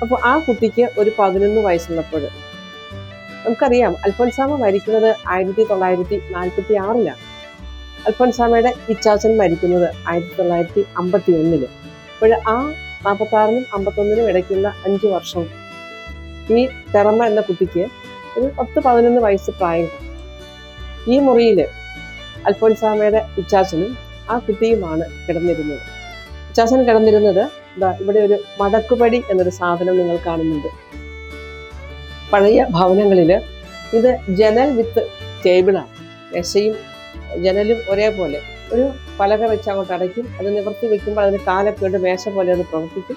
അപ്പോൾ ആ കുട്ടിക്ക് ഒരു 11 വയസ്സുള്ളപ്പോൾ നമുക്കറിയാം അൽഫോൻസാമ മരിക്കുന്നത് 1946 അൽഫോൻസാമയുടെ ഇച്ചാച്ചൻ മരിക്കുന്നത് 1951. അപ്പോൾ ആ 46 51 ഇടയ്ക്കുള്ള 5 വർഷം ഈ തെറമ എന്ന കുട്ടിക്ക് ഒരു 10-11 വയസ്സ് പ്രായം. ഈ മുറിയിൽ അൽഫോൻസാമയുടെ ഇച്ചാച്ചനും ആ കുട്ടിയുമാണ് കിടന്നിരുന്നത്. ഇച്ചാച്ചൻ കിടന്നിരുന്നത് ഇവിടെ ഒരു മടക്കുപടി എന്നൊരു സാധനം നിങ്ങൾ കാണുന്നുണ്ട്. പഴയ ഭവനങ്ങളിൽ ഇത് ജനൽ വിത്ത് ടേബിളാണ്. മേശയും ജനലും ഒരേപോലെ ഒരു പലക വെച്ച് അങ്ങോട്ട് അടയ്ക്കും. അത് നിവർത്തി വെക്കുമ്പോൾ അതിന് കാലൊക്കെ കൊണ്ട് മേശ പോലെ അത് പ്രവർത്തിക്കും.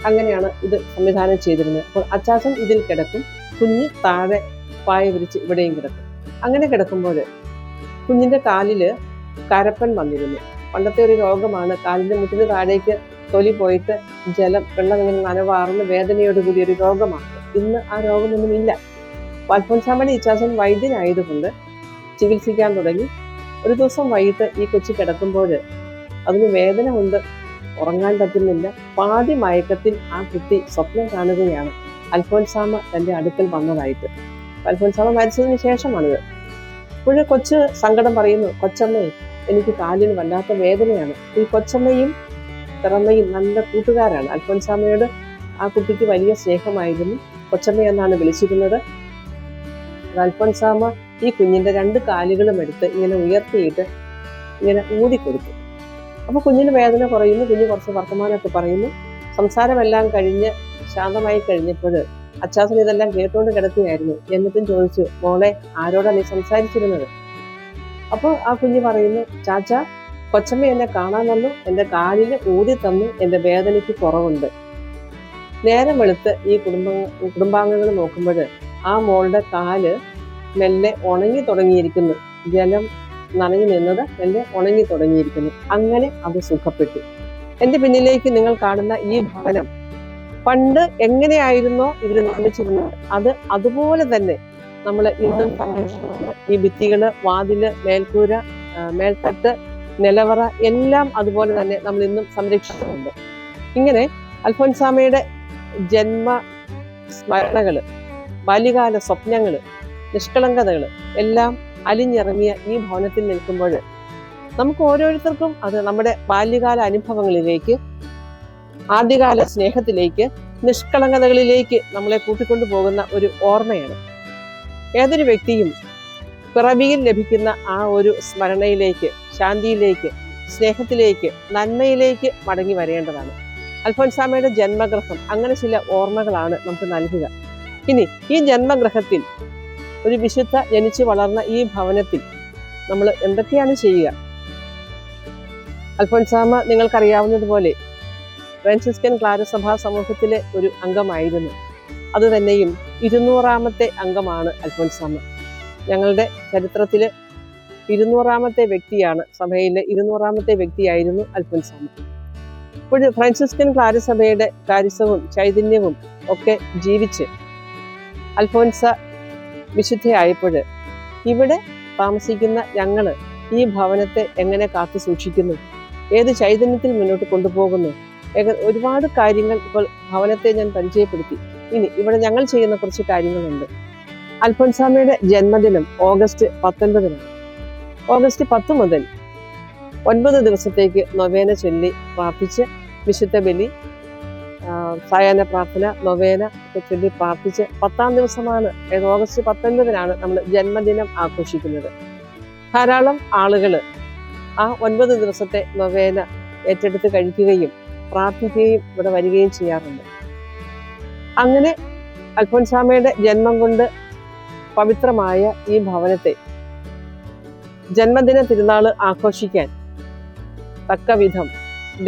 അങ്ങനെയാണ് ഇത് സംവിധാനം ചെയ്തിരുന്നത്. അപ്പോൾ അച്ചാച്ചൻ ഇതിൽ കിടക്കും, കുഞ്ഞ് താഴെ പായ വിരിച്ച് ഇവിടെയും കിടക്കും. അങ്ങനെ കിടക്കുമ്പോൾ കുഞ്ഞിന്റെ കാലില് കരപ്പൻ വന്നിരുന്നു. പണ്ടത്തെ ഒരു രോഗമാണ്. കാലിന്റെ മുട്ടിന് താഴേക്ക് തൊലി പോയിട്ട് വെള്ളം ഇങ്ങനെ നനവാറുന്ന വേദനയോടുകൂടിയ ഒരു രോഗമാണ്. ഇന്ന് ആ രോഗമൊന്നും ഇല്ല. അൽഫോൻസാമയുടെ ഇച്ചാച്ചൻ വൈദ്യനായതുകൊണ്ട് ചികിത്സിക്കാൻ തുടങ്ങി. ഒരു ദിവസം വൈകിട്ട് ഈ കൊച്ചു കിടക്കുമ്പോൾ അതിന് വേദന കൊണ്ട് ഉറങ്ങാൻ പറ്റുന്നില്ല. പാതി മയക്കത്തിൽ ആ കുട്ടി സ്വപ്നം കാണുകയാണ് അൽഫോൻസാമ തൻ്റെ അടുക്കൽ വന്നതായിട്ട്. അൽഫോൻസാമ മരിച്ചതിന് ശേഷമാണിത്. ഇപ്പോഴും കൊച്ച് സങ്കടം പറയുന്നു, കൊച്ചമ്മേ എനിക്ക് കാലിന് വല്ലാത്ത വേദനയാണ്. ഈ കൊച്ചമ്മയും തെറമയും നല്ല കൂട്ടുകാരാണ്. അൽഫോൻസാമയോട് ആ കുട്ടിക്ക് വലിയ സ്നേഹമായിരുന്നു. കൊച്ചമ്മ എന്നാണ് വിളിച്ചിരുന്നത്. അൽഫോൻസാമ ഈ കുഞ്ഞിന്റെ 2 കാലുകളും എടുത്ത് ഇങ്ങനെ ഉയർത്തിയിട്ട് ഇങ്ങനെ ഊതിക്കൊടുത്തു. അപ്പൊ കുഞ്ഞിന് വേദന കുറയുന്നു. കുഞ്ഞ് കുറച്ച് വർത്തമാനമൊക്കെ പറയുന്നു. സംസാരമെല്ലാം കഴിഞ്ഞ് ശാന്തമായി കഴിഞ്ഞപ്പോൾ അച്ചാച്ചൻ ഇതെല്ലാം കേട്ടുകൊണ്ട് കിടക്കുകയായിരുന്നു. എന്നിട്ടും ചോദിച്ചു, മോളെ ആരോടാണ് നീ സംസാരിച്ചിരുന്നത്? അപ്പോൾ ആ കുഞ്ഞ് പറയുന്നു, ചാച്ച കൊച്ചമ്മ എന്നെ കാണാൻ വന്നു, എൻ്റെ കാലിൽ ഊതി തന്നു, എൻ്റെ വേദനയ്ക്ക് കുറവുണ്ട്. നേരം വെളുത്ത് ഈ കുടുംബാംഗങ്ങൾ നോക്കുമ്പോൾ ആ മോളുടെ കാല് മെല്ലെ ഉണങ്ങി തുടങ്ങിയിരിക്കുന്നു. ജലം നനഞ്ഞു നിന്നത് മെല്ലെ ഉണങ്ങി തുടങ്ങിയിരിക്കുന്നു. അങ്ങനെ അത് സുഖപ്പെട്ടു. എൻ്റെ പിന്നിലേക്ക് നിങ്ങൾ കാണുന്ന ഈ ഭവനം പണ്ട് എങ്ങനെയായിരുന്നോ ഇവർ നിർമ്മിച്ചിരുന്നത് അത് അതുപോലെ തന്നെ നമ്മൾ ഇന്നും ഈ ഭിത്തികള്, വാതില്, മേൽക്കൂര, മേൽത്തട്ട്, നിലവറ എല്ലാം അതുപോലെ തന്നെ നമ്മൾ ഇന്നും സംരക്ഷിക്കുന്നുണ്ട്. ഇങ്ങനെ അൽഫോൻസാമയുടെ ജന്മ സ്മരണകള്, ബാല്യകാല സ്വപ്നങ്ങള്, നിഷ്കളങ്കതകള് എല്ലാം അലിഞ്ഞിറങ്ങിയ ഈ ഭവനത്തിൽ നിൽക്കുമ്പോൾ നമുക്ക് ഓരോരുത്തർക്കും അത് നമ്മുടെ ബാല്യകാല അനുഭവങ്ങളിലേക്ക്, ആദ്യകാല സ്നേഹത്തിലേക്ക്, നിഷ്കളങ്കതകളിലേക്ക് നമ്മളെ കൂട്ടിക്കൊണ്ടു പോകുന്ന ഒരു ഓർമ്മയാണ്. ഏതൊരു വ്യക്തിയും പിറവിയിൽ ലഭിക്കുന്ന ആ ഒരു സ്മരണയിലേക്ക്, ശാന്തിയിലേക്ക്, സ്നേഹത്തിലേക്ക്, നന്മയിലേക്ക് മടങ്ങി വരേണ്ടതാണ്. അൽഫോൻസാമയുടെ ജന്മഗൃഹം അങ്ങനെ ചില ഓർമ്മകളാണ് നമുക്ക് നൽകുക. ഇനി ഈ ജന്മഗൃഹത്തിൽ ഒരു വിശുദ്ധ ജനിച്ചു വളർന്ന ഈ ഭവനത്തിൽ നമ്മൾ എന്തൊക്കെയാണ് ചെയ്യുക? അൽഫോൻസാമ നിങ്ങൾക്കറിയാവുന്നതുപോലെ ഫ്രാൻസിസ്കൻ ക്ലാരസഭാ സമൂഹത്തിലെ ഒരു അംഗമായിരുന്നു. അതുതന്നെയും 200ാമത്തെ അംഗമാണ് അൽഫോൻസാമ. ഞങ്ങളുടെ ചരിത്രത്തില് 200ാമത്തെ വ്യക്തിയാണ്, സഭയിലെ 200ാമത്തെ വ്യക്തിയായിരുന്നു അൽഫോൻസാമ. ഇപ്പോൾ ഫ്രാൻസിസ്കൻ ക്ലാരസഭയുടെ കാരിസവും ചൈതന്യവും ഒക്കെ ജീവിച്ച് അൽഫോൻസ വിശുദ്ധയായപ്പോൾ ഇവിടെ താമസിക്കുന്ന ഞങ്ങള് ഈ ഭവനത്തെ എങ്ങനെ കാത്തു സൂക്ഷിക്കുന്നു, ഏത് ചൈതന്യത്തിൽ മുന്നോട്ട് കൊണ്ടുപോകുന്നു, ഒരുപാട് കാര്യങ്ങൾ ഇപ്പോൾ ഭവനത്തെ ഞാൻ പരിചയപ്പെടുത്തി. ഇനി ഇവിടെ ഞങ്ങൾ ചെയ്യുന്ന കുറച്ച് കാര്യങ്ങളുണ്ട്. അൽഫോൻസാമയുടെ ജന്മദിനം ഓഗസ്റ്റ് 19-നാണ്. ഓഗസ്റ്റ് 10 മുതൽ 9 ദിവസത്തേക്ക് നൊവേന ചൊല്ലി പ്രാർത്ഥിച്ച് വിശുദ്ധ ബലി, സായാഹ്ന പ്രാർത്ഥന, നൊവേന ഒക്കെ ചൊല്ലി പ്രാർത്ഥിച്ച് 10-ാം ദിവസമാണ്, ഓഗസ്റ്റ് 19-നാണ് നമ്മൾ ജന്മദിനം ആഘോഷിക്കുന്നത്. ധാരാളം ആളുകൾ ആ 9 ദിവസത്തെ നൊവേന ഏറ്റെടുത്ത് കഴിക്കുകയും പ്രാർത്ഥിക്കുകയും ഇവിടെ വരികയും ചെയ്യാറുണ്ട്. അങ്ങനെ അൽഫോൻസാമ്മയുടെ ജന്മം കൊണ്ട് പവിത്രമായ ഈ ഭവനത്തെ ജന്മദിന തിരുനാള് ആഘോഷിക്കാൻ തക്ക വിധം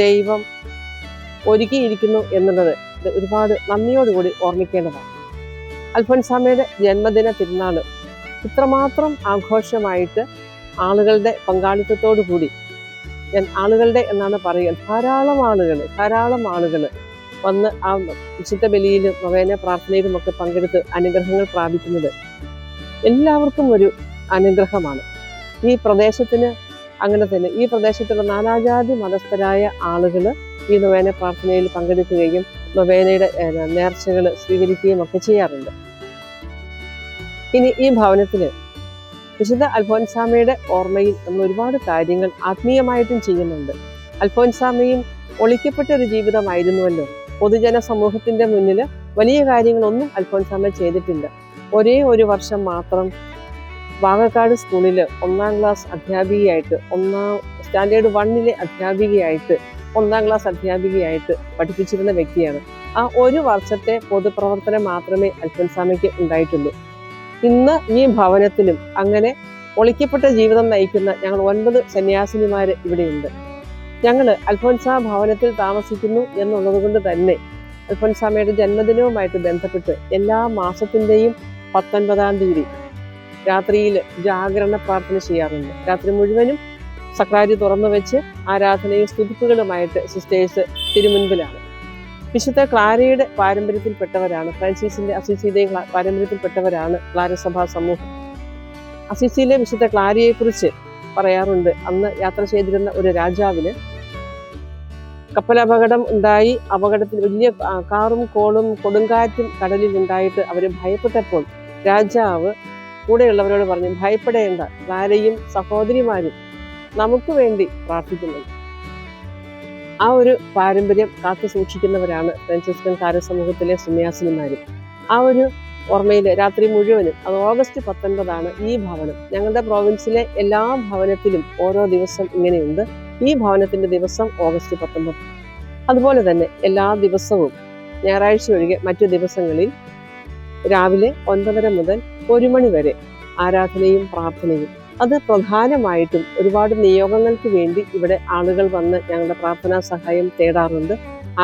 ദൈവം ഒരുക്കിയിരിക്കുന്നു എന്നുള്ളത് ഒരുപാട് നന്ദിയോടുകൂടി ഓർമ്മിക്കേണ്ടതാണ്. അൽഫോൻസാമ്മയുടെ ജന്മദിന തിരുനാള് ഇത്രമാത്രം ആഘോഷമായിട്ട് ആളുകളുടെ പങ്കാളിത്തത്തോടു കൂടി, ഞാൻ ആളുകളുടെ എന്നാണ് പറയുക, ധാരാളം ആളുകൾ വന്ന് ആ വിശുദ്ധ ബലിയിലും നൊവേന പ്രാർത്ഥനയിലും ഒക്കെ പങ്കെടുത്ത് അനുഗ്രഹങ്ങൾ പ്രാപിക്കുന്നത് എല്ലാവർക്കും ഒരു അനുഗ്രഹമാണ്. ഈ പ്രദേശത്തിന് അങ്ങനെ തന്നെ ഈ പ്രദേശത്തുള്ള നാനാജാതി മതസ്ഥരായ ആളുകൾ ഈ നൊവേന പ്രാർത്ഥനയിൽ പങ്കെടുക്കുകയും നൊവേനയുടെ നേർച്ചകൾ സ്വീകരിക്കുകയും ഒക്കെ ചെയ്യാറുണ്ട്. ഇനി ഈ ഭവനത്തിൽ വിശുദ്ധ അൽഫോൻസാമ്മയുടെ ഓർമ്മയിൽ നമ്മൾ ഒരുപാട് കാര്യങ്ങൾ ആത്മീയമായിട്ടും ചെയ്യുന്നുണ്ട്. അൽഫോൻസാമ്മയും ഒളിക്കപ്പെട്ട ഒരു ജീവിതമായിരുന്നുവല്ലോ. പൊതുജന സമൂഹത്തിന്റെ മുന്നിൽ വലിയ കാര്യങ്ങളൊന്നും അൽഫോൻസാമ്മ ചെയ്തിട്ടില്ല. ഒരേ ഒരു വർഷം മാത്രം വാകക്കാട് സ്കൂളിൽ 1-ാം ക്ലാസ് അധ്യാപികയായിട്ട്, സ്റ്റാൻഡേർഡ് 1-ലെ അധ്യാപികയായിട്ട്, 1-ാം ക്ലാസ് അധ്യാപികയായിട്ട് പഠിപ്പിച്ചിരുന്ന വ്യക്തിയാണ്. ആ ഒരു വർഷത്തെ പൊതുപ്രവർത്തനം മാത്രമേ അൽഫോൻസാമ്മയ്ക്ക് ഉണ്ടായിട്ടുള്ളൂ. ഇന്ന് ഈ ഭവനത്തിലും അങ്ങനെ ഒളിക്കപ്പെട്ട ജീവിതം നയിക്കുന്ന ഞങ്ങൾ 9 സന്യാസിനിമാർ ഇവിടെയുണ്ട്. ഞങ്ങൾ അൽഫോൻസാ ഭവനത്തിൽ താമസിക്കുന്നു എന്നുള്ളത് കൊണ്ട് തന്നെ അൽഫോൻസാമ്മയുടെ ജന്മദിനവുമായിട്ട് ബന്ധപ്പെട്ട് എല്ലാ മാസത്തിൻ്റെയും 19-ാം തീയതി രാത്രിയിൽ ജാഗരണ പ്രാർത്ഥന ചെയ്യാറുണ്ട്. രാത്രി മുഴുവനും സക്രാരി തുറന്നു വെച്ച് ആരാധനയും സ്തുതിപ്പുകളുമായിട്ട് സിസ്റ്റേഴ്സ് തിരുമുൻപിലാണ്. വിശുദ്ധ ക്ലാരയുടെ പാരമ്പര്യത്തിൽപ്പെട്ടവരാണ്, ഫ്രാൻസിസിന്റെ അസിസിയുടെയും പാരമ്പര്യത്തിൽപ്പെട്ടവരാണ് ക്ലാരസഭാ സമൂഹം. അസിസിയിലെ വിശുദ്ധ ക്ലാരയെക്കുറിച്ച് പറയാറുണ്ട്, അന്ന് യാത്ര ചെയ്തിരുന്ന ഒരു രാജാവിന് കപ്പലപകടം ഉണ്ടായി. അപകടത്തിൽ വലിയ കാറും കോളും കൊടുങ്കാറ്റും കടലിൽ ഉണ്ടായിട്ട് അവർ ഭയപ്പെട്ടപ്പോൾ രാജാവ് കൂടെയുള്ളവരോട് പറഞ്ഞു, ഭയപ്പെടേണ്ട, ക്ലാരയും സഹോദരിമാരും നമുക്ക് വേണ്ടി പ്രാർത്ഥിക്കുന്നു. ആ ഒരു പാരമ്പര്യം കാത്തു സൂക്ഷിക്കുന്നവരാണ് ഫ്രാൻസിസ്കൻ കാരസമൂഹത്തിലെ സന്യാസിനിമാരും. ആ ഒരു ഓർമ്മയിൽ രാത്രി മുഴുവനും, അത് ഓഗസ്റ്റ് 19 ഈ ഭവനം, ഞങ്ങളുടെ പ്രോവിൻസിലെ എല്ലാ ഭവനത്തിലും ഓരോ ദിവസം ഇങ്ങനെയുണ്ട്. ഈ ഭവനത്തിന്റെ ദിവസം ഓഗസ്റ്റ് 19. അതുപോലെ തന്നെ എല്ലാ ദിവസവും ഞായറാഴ്ച ഒഴികെ മറ്റു ദിവസങ്ങളിൽ രാവിലെ 9:30 മുതൽ 1 മണി വരെ ആരാധനയും പ്രാർത്ഥനയും. അത് പ്രധാനമായിട്ടും ഒരുപാട് നിയോഗങ്ങൾക്ക് വേണ്ടി ഇവിടെ ആളുകൾ വന്ന് ഞങ്ങളുടെ പ്രാർത്ഥനാ സഹായം തേടാറുണ്ട്.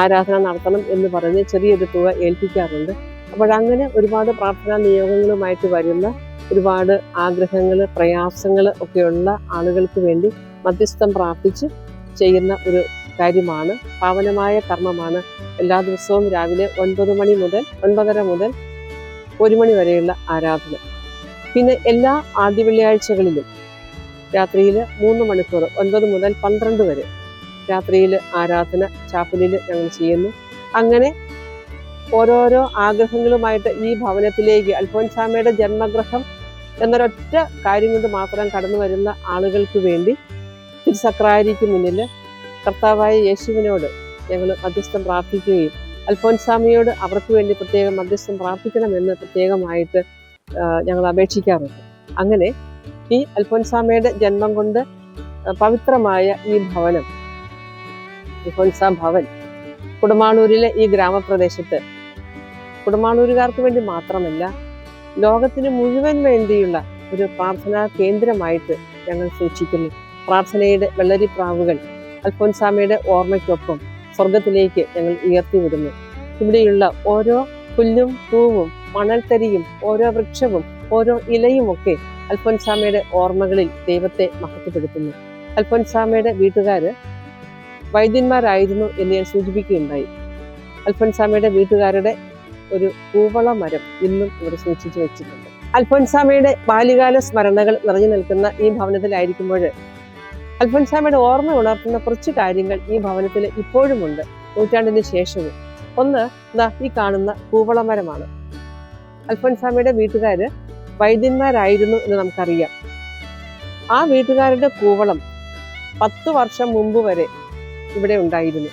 ആരാധന നടത്തണം എന്ന് പറഞ്ഞ് ചെറിയൊരു തുക ഏൽപ്പിക്കാറുണ്ട്. അപ്പോഴങ്ങനെ ഒരുപാട് പ്രാർത്ഥനാ നിയോഗങ്ങളുമായിട്ട് വരുന്ന ഒരുപാട് ആഗ്രഹങ്ങൾ, പ്രയാസങ്ങൾ ഒക്കെയുള്ള ആളുകൾക്ക് വേണ്ടി മധ്യസ്ഥം പ്രാർത്ഥിച്ച് ചെയ്യുന്ന ഒരു കാര്യമാണ്, പാവനമായ കർമ്മമാണ്. എല്ലാ ദിവസവും രാവിലെ 9 മണി മുതൽ 9:30 മുതൽ 1 മണി വരെയുള്ള ആരാധന. പിന്നെ എല്ലാ ആദ്യ വെള്ളിയാഴ്ചകളിലും രാത്രിയിൽ 3 മണിക്കൂർ 9 മുതൽ 12 വരെ രാത്രിയിൽ ആരാധന ചാപ്പലിൽ ഞങ്ങൾ ചെയ്യുന്നു. അങ്ങനെ ഓരോരോ ആഗ്രഹങ്ങളുമായിട്ട് ഈ ഭവനത്തിലേക്ക് അൽഫോൻസാമ്മയുടെ ജന്മഗൃഹം എന്നൊരൊറ്റ കാര്യം കൊണ്ട് മാത്രം കടന്നു വരുന്ന ആളുകൾക്ക് വേണ്ടി തിരുസക്രാരിക്ക് മുന്നിൽ കർത്താവായ യേശുവിനോട് ഞങ്ങൾ മധ്യസ്ഥം പ്രാർത്ഥിക്കുകയും അൽഫോൻസാമ്മയോട് അവർക്ക് വേണ്ടി പ്രത്യേകം മധ്യസ്ഥം പ്രാർത്ഥിക്കണമെന്ന് പ്രത്യേകമായിട്ട് ഞങ്ങൾ അപേക്ഷിക്കാറുണ്ട്. അങ്ങനെ ഈ അൽഫോൻസാമ്മയുടെ ജന്മം കൊണ്ട് പവിത്രമായ ഈ ഭവനം, അൽഫോൻസാ ഭവൻ, കുടമാളൂരിലെ ഈ ഗ്രാമപ്രദേശത്ത് കുടമാളൂരുകാർക്ക് വേണ്ടി മാത്രമല്ല, ലോകത്തിന് മുഴുവൻ വേണ്ടിയുള്ള ഒരു പ്രാർത്ഥനാ കേന്ദ്രമായിട്ട് ഞങ്ങൾ സൂക്ഷിക്കുന്നു. പ്രാർത്ഥനയുടെ വെള്ളരിപ്രാവുകൾ അൽഫോൻസാമ്മയുടെ ഓർമ്മയ്ക്കൊപ്പം സ്വർഗത്തിലേക്ക് ഞങ്ങൾ ഉയർത്തിവിടുന്നു. ഇവിടെയുള്ള ഓരോ പുല്ലും പൂവും മണൽത്തരിയും ഓരോ വൃക്ഷവും ഓരോ ഇലയുമൊക്കെ അൽഫോൻസാമ്മയുടെ ഓർമ്മകളിൽ ദൈവത്തെ മഹത്വപ്പെടുത്തുന്നു. അൽഫോൻസാമ്മയുടെ വീട്ടുകാര് വൈദ്യന്മാരായിരുന്നു എന്ന് ഞാൻ സൂചിപ്പിക്കുകയുണ്ടായി. അൽഫോൻസാമ്മയുടെ വീട്ടുകാരുടെ ഒരു കൂവള മരം ഇന്നും ഇവിടെ സൂക്ഷിച്ചു വെച്ചിട്ടുണ്ട്. അൽഫോൻസാമ്മയുടെ ബാല്യകാല സ്മരണകൾ നിറഞ്ഞു നിൽക്കുന്ന ഈ ഭവനത്തിലായിരിക്കുമ്പോൾ അൽഫോൻസാമ്മയുടെ ഓർമ്മ ഉണർത്തുന്ന കുറച്ച് കാര്യങ്ങൾ ഈ ഭവനത്തിൽ ഇപ്പോഴുമുണ്ട്, നൂറ്റാണ്ടിന് ശേഷവും. ഒന്ന് ഈ കാണുന്ന കൂവളമരമാണ്. അൽഫോൻസാമ്മയുടെ വീട്ടുകാര് വൈദ്യന്മാരായിരുന്നു എന്ന് നമുക്കറിയാം. ആ വീട്ടുകാരുടെ കൂവളം 10 വർഷം മുമ്പ് വരെ ഇവിടെ ഉണ്ടായിരുന്നു.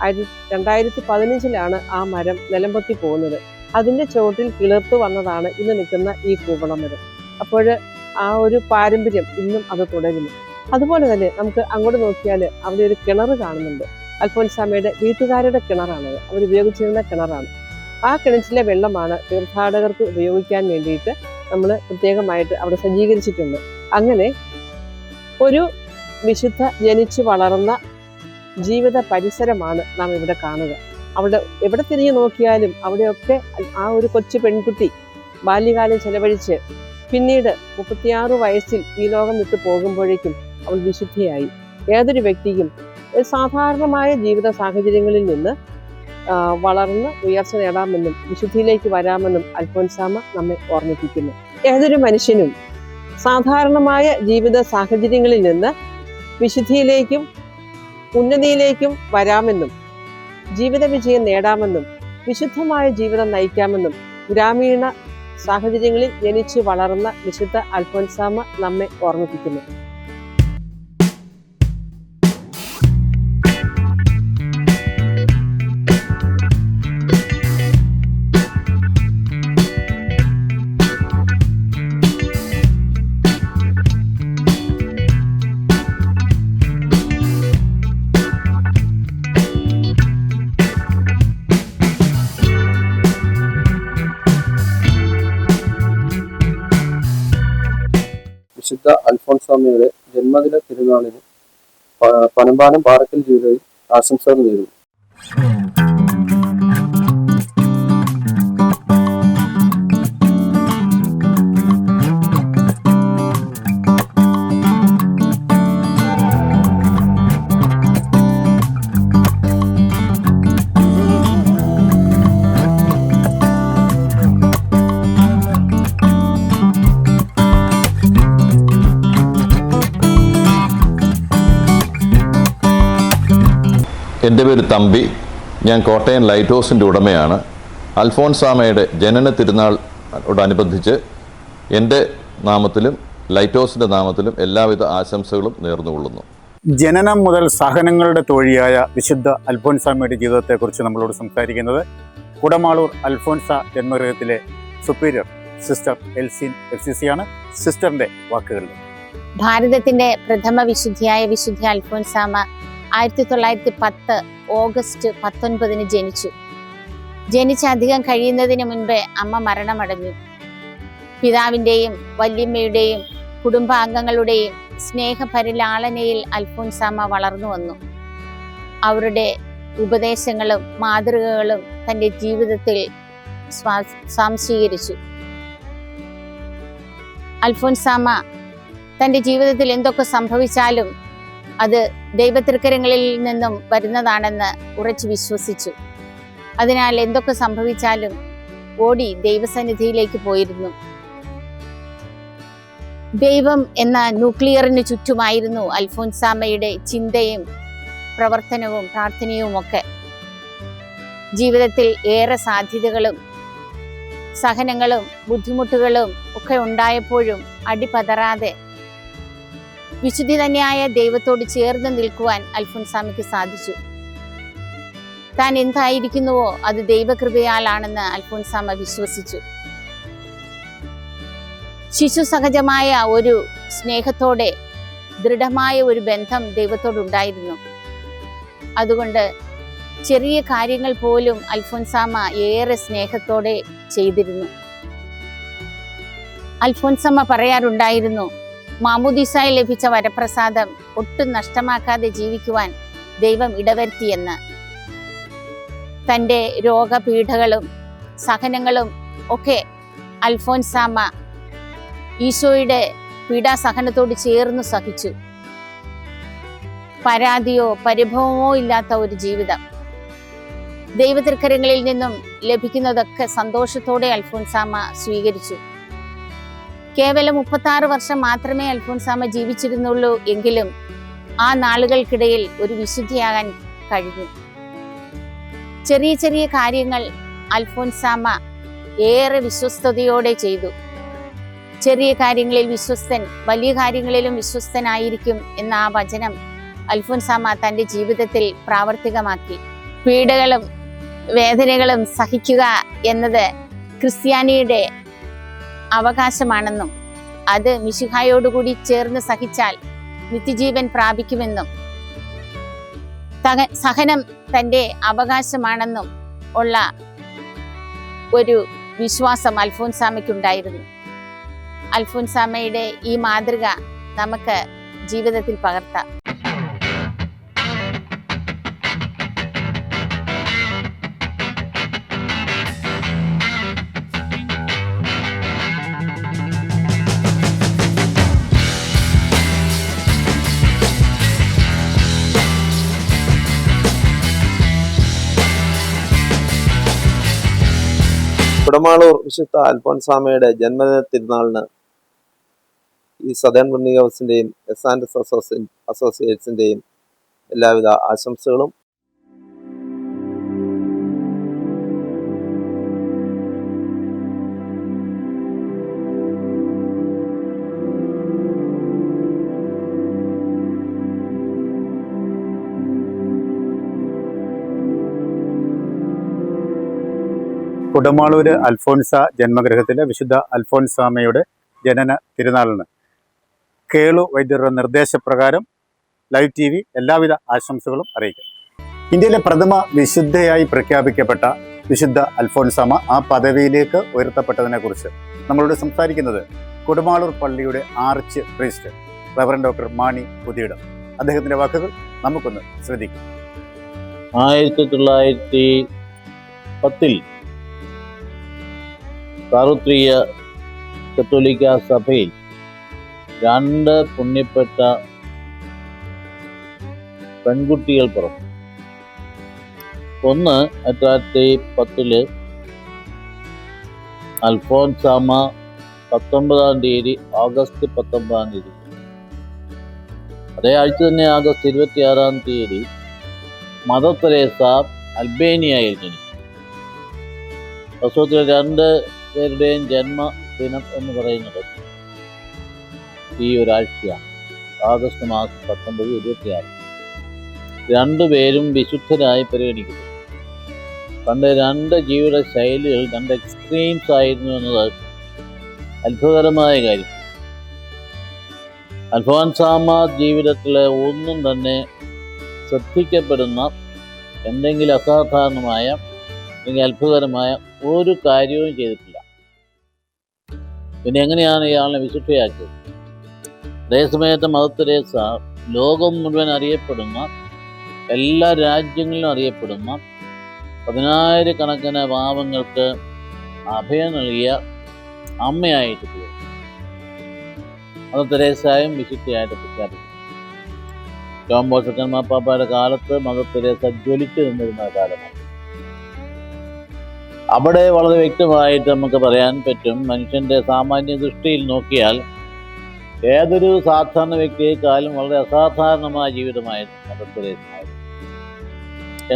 2015 ആ മരം നിലംപൊത്തി പോകുന്നത്. അതിൻ്റെ ചുവട്ടിൽ കിളിർത്തു വന്നതാണ് ഇന്ന് നിൽക്കുന്ന ഈ കൂവളമരം. അപ്പോൾ ആ ഒരു പാരമ്പര്യം ഇന്നും അത് തുടരുന്നു. അതുപോലെ തന്നെ നമുക്ക് അങ്ങോട്ട് നോക്കിയാൽ അവിടെ ഒരു കിണർ കാണുന്നുണ്ട്. അൽഫോൻസാമ്മയുടെ വീട്ടുകാരുടെ കിണറാണത്, അവർ ഉപയോഗിച്ചിരുന്ന കിണറാണ്. ആ കിണറ്റിലെ വെള്ളമാണ് തീർത്ഥാടകർക്ക് ഉപയോഗിക്കാൻ വേണ്ടിയിട്ട് നമ്മൾ പ്രത്യേകമായിട്ട് അവിടെ സജ്ജീകരിച്ചിട്ടുണ്ട്. അങ്ങനെ ഒരു വിശുദ്ധ ജനിച്ചു വളർന്ന ജീവിത പരിസരമാണ് നാം ഇവിടെ കാണുക. അവിടെ എവിടെ തിരിഞ്ഞു നോക്കിയാലും അവിടെയൊക്കെ ആ ഒരു കൊച്ചു പെൺകുട്ടി ബാല്യകാലം ചെലവഴിച്ച് പിന്നീട് 36 വയസ്സിൽ ഈ ലോകം വിട്ടു പോകുമ്പോഴേക്കും അവൾ വിശുദ്ധയായി. ഏതൊരു വ്യക്തിക്കും സാധാരണമായ ജീവിത സാഹചര്യങ്ങളിൽ നിന്ന് വളർന്ന് ഉയർച്ച നേടാമെന്നും വിശുദ്ധിയിലേക്ക് വരാമെന്നും അൽഫോൻസാമ്മ നമ്മെ ഓർമ്മിപ്പിക്കുന്നു. ഏതൊരു മനുഷ്യനും സാധാരണമായ ജീവിത സാഹചര്യങ്ങളിൽ നിന്ന് വിശുദ്ധിയിലേക്കും ഉന്നതിയിലേക്കും വരാമെന്നും ജീവിത വിജയം നേടാമെന്നും വിശുദ്ധമായ ജീവിതം നയിക്കാമെന്നും ഗ്രാമീണ സാഹചര്യങ്ങളിൽ ജനിച്ചു വളർന്ന വിശുദ്ധ അൽഫോൻസാമ്മ നമ്മെ ഓർമ്മിപ്പിക്കുന്നു. വിശുദ്ധ അൽഫോൻസാമ്മയുടെ ജന്മദിന തിരുനാളിന് പനമ്പാനം പാറക്കൽ ജ്വല്ലറി ആശംസകൾ നേരുന്നു. എൻ്റെ പേര് തമ്പി. ഞാൻ കോട്ടയം ലൈറ്റ് ഹൗസിൻ്റെ ഉടമയാണ്. അൽഫോൻസാമ്മയുടെ ജനന തിരുനാളോടനുബന്ധിച്ച് എൻ്റെ നാമത്തിലും ലൈറ്റ് ഹൗസിൻ്റെ നാമത്തിലും എല്ലാവിധ ആശംസകളും നേർന്നുകൊള്ളുന്നു. ജനനം മുതൽ സഹനങ്ങളുടെ തോഴിയായ വിശുദ്ധ അൽഫോൻസാമ്മയുടെ ജീവിതത്തെക്കുറിച്ച് നമ്മളോട് സംസാരിക്കുന്നത് കുടമാളൂർ അൽഫോൻസ ജന്മഗൃഹത്തിലെ സുപ്പീരിയർ സിസ്റ്റർ എൽസിൻ FCC ആണ്. സിസ്റ്ററിൻ്റെ വാക്കുകളിൽ ഭാരതത്തിന്റെ പ്രഥമ വിശുദ്ധിയായ വിശുദ്ധ അൽഫോൻസാമ്മ 1910 ഓഗസ്റ്റ് 19 ജനിച്ചു. ജനിച്ച് അധികം കഴിയുന്നതിന് മുൻപേ അമ്മ മരണമടഞ്ഞു. പിതാവിൻ്റെയും വല്യമ്മയുടെയും കുടുംബാംഗങ്ങളുടെയും സ്നേഹപരിലാളനയിൽ അൽഫോൻസാമ്മ വളർന്നു വന്നു. അവരുടെ ഉപദേശങ്ങളും മാതൃകകളും തൻ്റെ ജീവിതത്തിൽ സ്വാംശീകരിച്ചു. അൽഫോൻസാമ്മ തൻ്റെ ജീവിതത്തിൽ എന്തൊക്കെ സംഭവിച്ചാലും അത് ദൈവതൃക്കരങ്ങളിൽ നിന്നും വരുന്നതാണെന്ന് ഉറച്ചു വിശ്വസിച്ചു. അതിനാൽ എന്തൊക്കെ സംഭവിച്ചാലും ഓടി ദൈവസന്നിധിയിലേക്ക് പോയിരുന്നു. ദൈവം എന്ന ന്യൂക്ലിയറിന് ചുറ്റുമായിരുന്നു അൽഫോൻസാമ്മയുടെ ചിന്തയും പ്രവർത്തനവും പ്രാർത്ഥനയും ഒക്കെ. ജീവിതത്തിൽ ഏറെ സാധ്യതകളും സഹനങ്ങളും ബുദ്ധിമുട്ടുകളും ഒക്കെ ഉണ്ടായപ്പോഴും അടിപതറാതെ വിശുദ്ധി തന്നെയായ ദൈവത്തോട് ചേർന്ന് നിൽക്കുവാൻ അൽഫോൻസാമ്മയ്ക്ക് സാധിച്ചു. താൻ എന്തായിരിക്കുന്നുവോ അത് ദൈവകൃപയാലാണെന്ന് അൽഫോൻസാമ്മ വിശ്വസിച്ചു. ശിശു സഹജമായ ഒരു സ്നേഹത്തോടെ ദൃഢമായ ഒരു ബന്ധം ദൈവത്തോടുണ്ടായിരുന്നു. അതുകൊണ്ട് ചെറിയ കാര്യങ്ങൾ പോലും അൽഫോൻസാമ്മ ഏറെ സ്നേഹത്തോടെ ചെയ്തിരുന്നു. അൽഫോൻസാമ്മ പറയാറുണ്ടായിരുന്നു, മാമോദീസായിൽ ലഭിച്ച വരപ്രസാദം ഒട്ടും നഷ്ടമാക്കാതെ ജീവിക്കുവാൻ ദൈവം ഇടവരുത്തിയെന്ന്. തൻ്റെ രോഗപീഠകളും സഹനങ്ങളും ഒക്കെ അൽഫോൻസാമ്മ ഈശോയുടെ പീഡാസഹനത്തോട് ചേർന്ന് സഹിച്ചു. പരാതിയോ പരിഭവമോ ഇല്ലാത്ത ഒരു ജീവിതം. ദൈവതൃക്കരങ്ങളിൽ നിന്നും ലഭിക്കുന്നതൊക്കെ സന്തോഷത്തോടെ അൽഫോൻസാമ്മ സ്വീകരിച്ചു. കേവലം 36 വർഷം മാത്രമേ അൽഫോൻസാമ്മ ജീവിച്ചിരുന്നുള്ളൂ എങ്കിലും ആ നാളുകൾക്കിടയിൽ ഒരു വിശുദ്ധിയാകാൻ കഴിഞ്ഞു. ചെറിയ ചെറിയ കാര്യങ്ങൾ അൽഫോൻസാമ്മ ഏറെ വിശ്വസ്തയോടെ ചെയ്തു. ചെറിയ കാര്യങ്ങളിൽ വിശ്വസ്തൻ വലിയ കാര്യങ്ങളിലും വിശ്വസ്തനായിരിക്കും എന്ന ആ വചനം അൽഫോൻസാമ്മ തൻ്റെ ജീവിതത്തിൽ പ്രാവർത്തികമാക്കി. പീഡകളും വേദനകളും സഹിക്കുക എന്നത് ക്രിസ്ത്യാനിയുടെ അവകാശമാണെന്നും അത് മിശിഹായോടുകൂടി ചേർന്ന് സഹിച്ചാൽ നിത്യജീവൻ പ്രാപിക്കുമെന്നും സഹനം തൻ്റെ അവകാശമാണെന്നും ഉള്ള ഒരു വിശ്വാസം അൽഫോൻസാമയ്ക്കുണ്ടായിരുന്നു. അൽഫോൻസാമയുടെ ഈ മാതൃക നമുക്ക് ജീവിതത്തിൽ പകർത്താം. കുടമാളൂർ വിശുദ്ധ അൽഫോൻസാമയുടെ ജന്മദിന തിരുനാളിന് ഈ സദേൺ ബർണിംഗ് ഹൗസിൻ്റെയും എസ്&എസ് അസോസിയേറ്റ്സിൻ്റെയും എല്ലാവിധ ആശംസകളും. കുടമാളൂർ അൽഫോൻസ ജന്മഗൃഹത്തിലെ വിശുദ്ധ അൽഫോൻസാമയുടെ ജനന തിരുനാളിന് കേളു വൈദ്യരുടെ നിർദ്ദേശപ്രകാരം ലൈവ് TV എല്ലാവിധ ആശംസകളും അറിയിക്കും. ഇന്ത്യയിലെ പ്രഥമ വിശുദ്ധയായി പ്രഖ്യാപിക്കപ്പെട്ട വിശുദ്ധ അൽഫോൻസാമ ആ പദവിയിലേക്ക് ഉയർത്തപ്പെട്ടതിനെ കുറിച്ച് നമ്മളോട് സംസാരിക്കുന്നത് കുടമാളൂർ പള്ളിയുടെ arch priest reverend doctor Mani Puthiyidam. അദ്ദേഹത്തിന്റെ വാക്കുകൾ നമുക്കൊന്ന് ശ്രദ്ധിക്കാം. 1910 സാർവത്രിക കത്തോലിക്ക സഭയിൽ 2 പുണ്യപ്പെട്ട പെൺകുട്ടികൾ പിറന്നു. ഒന്ന് 1910 അൽഫോൻസാമ 19-ാം തീയതി ഓഗസ്റ്റ് 19-ാം തീയതി. അതേ ആഴ്ച തന്നെ ഓഗസ്റ്റ് 26-ാം തീയതി മദർ തെരേസ അൽബേനിയയിൽ ജനിച്ചു. വാസ്തവത്തിൽ 2 പേരുടെയും ജന്മദിനം എന്ന് പറയുന്നത് ഈ ഒരാഴ്ചയാണ്. ഓഗസ്റ്റ് മാസം 19, 26. 2 പേരും വിശുദ്ധരായി പരിഗണിക്കുന്നു. പണ്ട് 2 ജീവിത ശൈലികൾ 2 എക്സ്ട്രീംസ് ആയിരുന്നു എന്നത് അത്ഭുതകരമായ കാര്യം. അൽഫോൻസാമ ജീവിതത്തിലെ ഒന്നും തന്നെ ശ്രദ്ധിക്കപ്പെടുന്ന എന്തെങ്കിലും അസാധാരണമായ അല്ലെങ്കിൽ അത്ഭുതകരമായ ഒരു കാര്യവും ചെയ്തിട്ടില്ല. പിന്നെ എങ്ങനെയാണ് ഇയാളെ വിശുദ്ധയാക്കിയത്? അതേസമയത്ത് മദർ തെരേസ ലോകം മുഴുവൻ അറിയപ്പെടുന്ന, എല്ലാ രാജ്യങ്ങളിലും അറിയപ്പെടുന്ന 10,000-കണക്കിന് പാവങ്ങൾക്ക് അഭയം നൽകിയ അമ്മയായിട്ട് തീർന്നു. മദർ തെരേസയും വിശുദ്ധയായിട്ട് പ്രഖ്യാപിച്ചു. ജോൺ പോൾ II മാർപ്പാപ്പയുടെ കാലത്ത് മദർ തെരേസ ജ്വലിച്ചു നിന്നിരുന്ന കാലമാണ്. അവിടെ വളരെ വ്യക്തമായിട്ട് നമുക്ക് പറയാൻ പറ്റും, മനുഷ്യൻ്റെ സാമാന്യ ദൃഷ്ടിയിൽ നോക്കിയാൽ ഏതൊരു സാധാരണ വ്യക്തിയെക്കാളും വളരെ അസാധാരണമായ ജീവിതമായിരുന്നു മദർ തെരേസയായിരുന്നു.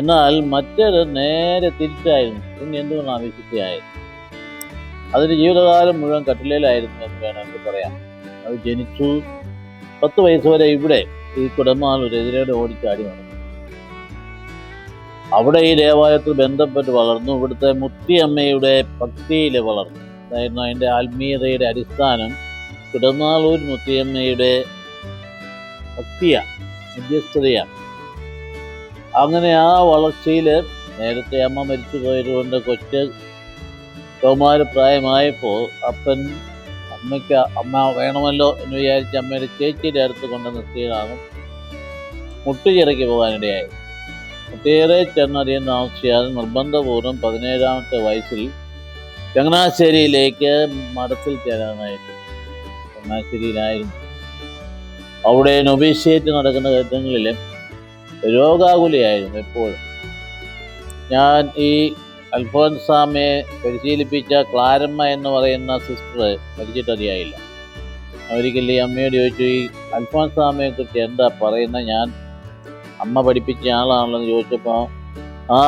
എന്നാൽ മറ്റൊരു നേരെ തിരിച്ചായിരുന്നു. പിന്നെ എന്തുകൊണ്ടാണ് വിശുദ്ധയായത്? അതിൻ്റെ ജീവിതകാലം മുഴുവൻ കട്ടിലേലായിരുന്നു എന്ന് വേണമെങ്കിൽ പറയാം. അത് ജനിച്ചു 10 വയസ്സ് വരെ ഇവിടെ ഈ കുടമാളൂരെതിരെ ഓടിച്ചാടി നടന്നു. അവിടെ ഈ ദേവാലയത്തിൽ ബന്ധപ്പെട്ട് വളർന്നു. ഇവിടുത്തെ മുത്തിയമ്മയുടെ ഭക്തിയിൽ വളർന്നു. അതായിരുന്നു അതിൻ്റെ ആത്മീയതയുടെ അടിസ്ഥാനം. കുടമാളൂർ മുത്തിയമ്മയുടെ ഭക്തിയാണ്, മധ്യസ്ഥതയാണ്. അങ്ങനെ ആ വളർച്ചയിൽ നേരത്തെ അമ്മ മരിച്ചു പോയതുകൊണ്ട് കൊച്ച് കൗമാരപ്രായമായപ്പോൾ അമ്മ വേണമല്ലോ എന്ന് വിചാരിച്ച് അമ്മയുടെ ചേച്ചിയുടെ അടുത്ത് കൊണ്ട് നിർത്തിയതാണ് മുട്ടുചിറയ്ക്ക് പോകാനിടയായത്. ഒട്ടേറെ ചെന്നധികം താമസിയാതെ നിർബന്ധപൂർവ്വം 17-ാമത്തെ വയസ്സിൽ ചങ്ങനാശ്ശേരിയിലേക്ക് മഠത്തിൽ ചേരാനായിട്ട് ചങ്ങനാശ്ശേരിയിലായിരുന്നു. അവിടെ നൊബീഷ്യേറ്റ് നടക്കുന്ന ഘട്ടങ്ങളിൽ രോഗാകുലയായിരുന്നു എപ്പോഴും. ഞാൻ ഈ അൽഫോൻസാമയെ പരിശീലിപ്പിച്ച ക്ലാരമ്മ എന്ന് പറയുന്ന സിസ്റ്റർ മരിച്ചിട്ടറിയായില്ല. ഒരിക്കലും ഈ അമ്മയോട് ചോദിച്ചു, ഈ അൽഫോൻസാമയെ കുറിച്ച് എന്താ പറയുന്നത്, ഞാൻ അമ്മ പഠിപ്പിച്ച ആളാണല്ലോ എന്ന് ചോദിച്ചപ്പോൾ,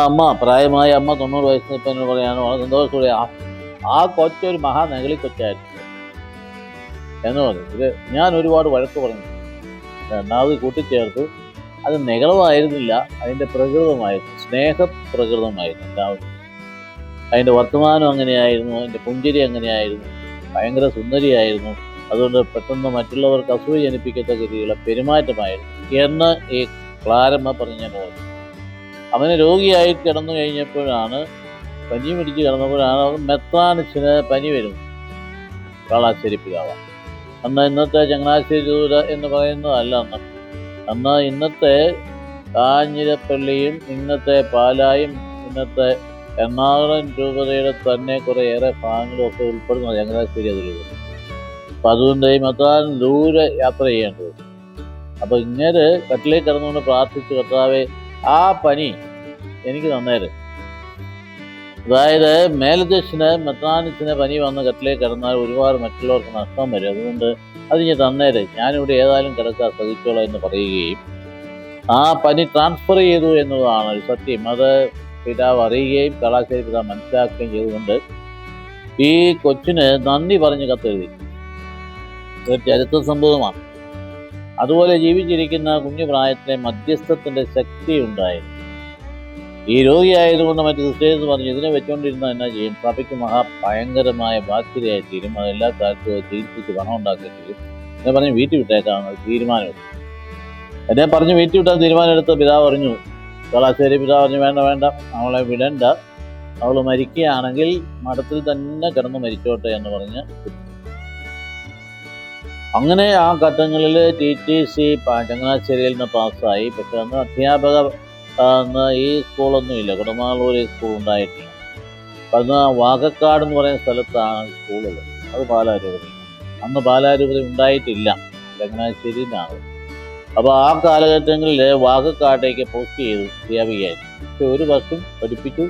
അമ്മ പ്രായമായ അമ്മ 90 വയസ്സിന് ഇപ്പം എന്നോട് പറയാണ് വളരെ സന്തോഷത്തോടെ ആ കൊച്ചൊരു മഹാനഗളി കൊച്ചായിരുന്നു എന്ന് പറഞ്ഞു. ഇത് ഞാൻ ഒരുപാട് വഴക്ക് പറഞ്ഞു. 2ാമത് കൂട്ടിച്ചേർത്തു, അത് നെകളമായിരുന്നില്ല, അതിൻ്റെ പ്രകൃതമായിരുന്നു. സ്നേഹപ്രകൃതമായിരുന്നു എല്ലാവരും. അതിൻ്റെ വർത്തമാനം അങ്ങനെയായിരുന്നു, അതിൻ്റെ പുഞ്ചിരി അങ്ങനെയായിരുന്നു, ഭയങ്കര സുന്ദരിയായിരുന്നു. അതുകൊണ്ട് പെട്ടെന്ന് മറ്റുള്ളവർക്ക് അസൂയ ജനിപ്പിക്കത്തക്ക രീതിയിലുള്ള പെരുമാറ്റമായിരുന്നു എന്ന് ഈ ക്ലാരമ്മ പറഞ്ഞ് ഞാൻ ഓർത്തു. അവന് രോഗിയായി കിടന്നു കഴിഞ്ഞപ്പോഴാണ്, പനി പിടിച്ച് കിടന്നപ്പോഴാണ് മെത്രാനിച്ചിന് പനി വരുന്നു. കാളാശ്ശേരി പിതാവ് അന്ന് ഇന്നത്തെ ചങ്ങനാശ്ശേരി രൂപത എന്ന് പറയുന്നതല്ല അന്ന് ഇന്നത്തെ കാഞ്ഞിരപ്പള്ളിയും ഇന്നത്തെ പാലായും ഇന്നത്തെ എറണാകുളം രൂപതയുടെ തന്നെ കുറേയേറെ ഭാഗങ്ങളും ഒക്കെ ഉൾപ്പെടുന്ന ചങ്ങനാശ്ശേരി അതിലുള്ളത്. അപ്പം അതുകൊണ്ട് ഈ മെത്രാൻ ദൂരെ യാത്ര ചെയ്യേണ്ടത്. അപ്പോൾ ഇങ്ങനെ കട്ടിലേക്ക് കിടന്നുകൊണ്ട് പ്രാർത്ഥിച്ചു, കർത്താവേ ആ പനി എനിക്ക് തന്നേര്. അതായത് മേലധ്യക്ഷന് മെത്രാനിച്ചിന് പനി വന്ന് കട്ടിലേക്ക് കിടന്നാൽ ഒരുപാട് മറ്റുള്ളവർക്ക് നഷ്ടം വരും, അതുകൊണ്ട് അത് ഞാൻ തന്നേര്, ഞാനിവിടെ ഏതായാലും കിടക്കാൻ സഹിച്ചോളാം എന്ന് പറയുകയും ആ പനി ട്രാൻസ്ഫർ ചെയ്തു എന്നുള്ളതാണ് ഒരു സത്യം. അത് പിതാവ് അറിയുകയും കാളാശ്ശേരി പിതാവ് മനസ്സിലാക്കുകയും ചെയ്തുകൊണ്ട് ഈ കൊച്ചിന് നന്ദി പറഞ്ഞ് കത്തെഴുതി. ഒരു ചരിത്ര സംഭവമാണ്. അതുപോലെ ജീവിച്ചിരിക്കുന്ന കുഞ്ഞു പ്രായത്തിലെ മധ്യസ്ഥത്തിൻ്റെ ശക്തി ഉണ്ടായിരുന്നു. ഈ രോഗിയായതുകൊണ്ട് മറ്റു സിസ്റ്റേഴ്സ് പറഞ്ഞു, ഇതിനെ വെച്ചുകൊണ്ടിരുന്ന എന്നാ ചെയ്യും, സഭയ്ക്ക് ഭയങ്കരമായ ബാധ്യതയായി തീരും, അതെല്ലാ കാലത്തും ചികിത്സിച്ച് പണം ഉണ്ടാക്കി തീരും എന്നെ പറഞ്ഞ് വീട്ടിൽ വിട്ടേക്കാണ് തീരുമാനമെടുത്തു. എന്നെ പറഞ്ഞ് വീട്ടിൽ വിട്ടാൽ തീരുമാനമെടുത്ത പിതാവ് പറഞ്ഞു, കാളാശ്ശേരി പിതാവ് പറഞ്ഞു, വേണ്ട വേണ്ട, അവളെ വിടണ്ട, അവൾ മരിക്കുകയാണെങ്കിൽ മഠത്തിൽ തന്നെ കിടന്ന് മരിച്ചോട്ടെ എന്ന് പറഞ്ഞ്. അങ്ങനെ ആ ഘട്ടങ്ങളിൽ TTC ചങ്ങനാശ്ശേരിയിൽ നിന്ന് പാസ്സായി. പക്ഷെ അന്ന് അധ്യാപക അന്ന് ഈ സ്കൂളൊന്നുമില്ല, കുടമാളൂർ സ്കൂൾ ഉണ്ടായിട്ടില്ല. അപ്പം അന്ന് വാകക്കാട് എന്ന് പറയുന്ന സ്ഥലത്താണ് സ്കൂളുള്ളത്. അത് പാലാരൂപത. അന്ന് പാലാരൂപത ഉണ്ടായിട്ടില്ല, ചങ്ങനാശ്ശേരിയിലാണ്. അപ്പോൾ ആ കാലഘട്ടങ്ങളിൽ വാകക്കാട്ടേക്ക് പോസ്റ്റ് ചെയ്തു അധ്യാപികയായിട്ട്. പക്ഷെ ഒരു വർഷം പഠിപ്പിച്ചു,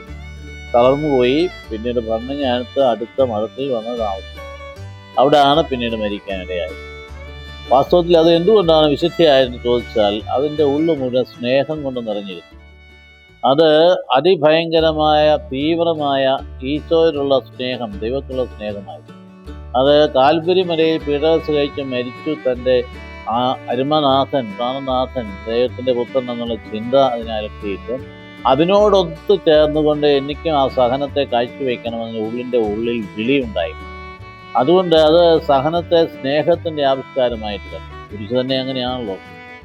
തളർന്നുപോയി. പിന്നീട് പഠനകാലത്ത് അടുത്ത മഠത്തിൽ വന്ന് താമസിച്ചു. അവിടെയാണ് പിന്നീട് മരിക്കാനിടയായത്. വാസ്തവത്തിൽ അത് എന്തുകൊണ്ടാണ് വിശുദ്ധിയായെന്ന് ചോദിച്ചാൽ അതിൻ്റെ ഉള്ളു മുഴുവൻ സ്നേഹം കൊണ്ട് നിറഞ്ഞിരുന്നു. അത് അതിഭയങ്കരമായ തീവ്രമായ ഈശോയിലുള്ള സ്നേഹം, ദൈവത്തിലുള്ള സ്നേഹമായിരുന്നു. അത് കാൽവരി മലയിൽ പീഡാസ കഴിച്ച് മരിച്ചു തൻ്റെ ആ അരുമനാഥൻ, പ്രാണനാഥൻ, ദൈവത്തിൻ്റെ പുത്രൻ എന്നുള്ള ചിന്ത അതിനലട്ടിയിട്ട് അതിനോടൊത്ത് ചേർന്നുകൊണ്ട് എനിക്കും ആ സഹനത്തെ കാഴ്ചവെക്കണമെന്ന് ഉള്ളിൽ വിളിയുണ്ടായി. അതുകൊണ്ട് അത് സഹനത്തെ സ്നേഹത്തിൻ്റെ ആവിഷ്കാരമായിട്ട് കണ്ടു. കുരിശ് തന്നെ അങ്ങനെയാണല്ലോ.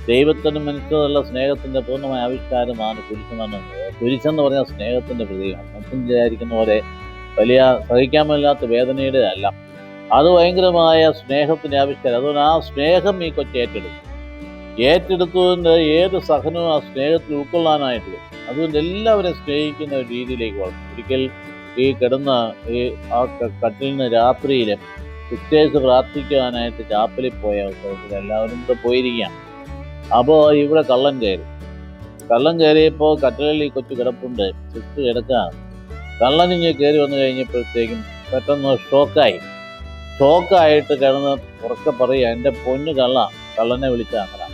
ദൈവത്തിനും മനുഷ്യരുള്ള സ്നേഹത്തിൻ്റെ പൂർണ്ണമായ ആവിഷ്കാരമാണ് കുരിശെന്നുള്ളത്. കുരിശെന്ന് പറഞ്ഞാൽ സ്നേഹത്തിൻ്റെ പ്രതീകമാണ്. മറ്റും വിചാരിക്കുന്ന പോലെ വലിയ സഹിക്കാമല്ലാത്ത വേദനയുടെ അല്ല, അത് ഭയങ്കരമായ സ്നേഹത്തിൻ്റെ ആവിഷ്കാരം. അതുകൊണ്ട് ആ സ്നേഹം ഈ കൊച്ചു ഏറ്റെടുത്തുകൊണ്ട് ഏത് സഹനവും ആ സ്നേഹത്തിൽ ഉൾക്കൊള്ളാനായിട്ട്. അതുകൊണ്ട് എല്ലാവരും സ്നേഹിക്കുന്ന ഒരു രീതിയിലേക്ക് വളർന്നു. ഒരിക്കൽ ഈ കിടന്ന ഈ ആ കട്ടിൽ നിന്ന് രാത്രിയിൽ സിസ്റ്റേഴ്സ് പ്രാർത്ഥിക്കാനായിട്ട് ചാപ്പലിൽ പോയ അവസരത്തിൽ എല്ലാവരും കൂടെ പോയിരിക്കുകയാണ്. അപ്പോൾ ഇവിടെ കള്ളൻ കയറിയപ്പോൾ കട്ടിലിൽ ഈ കൊച്ചു കിടപ്പുണ്ട്, സിസ്റ്റർ കിടക്കുകയാണ്. കള്ളനിഞ്ഞ് കയറി വന്നു കഴിഞ്ഞപ്പോഴത്തേക്കും പെട്ടെന്ന് ഷോക്കായിട്ട് കിടന്ന് ഉറക്കെ പറയുക, എൻ്റെ പൊന്നു കള്ള, കള്ളനെ വിളിച്ച അങ്ങനെ,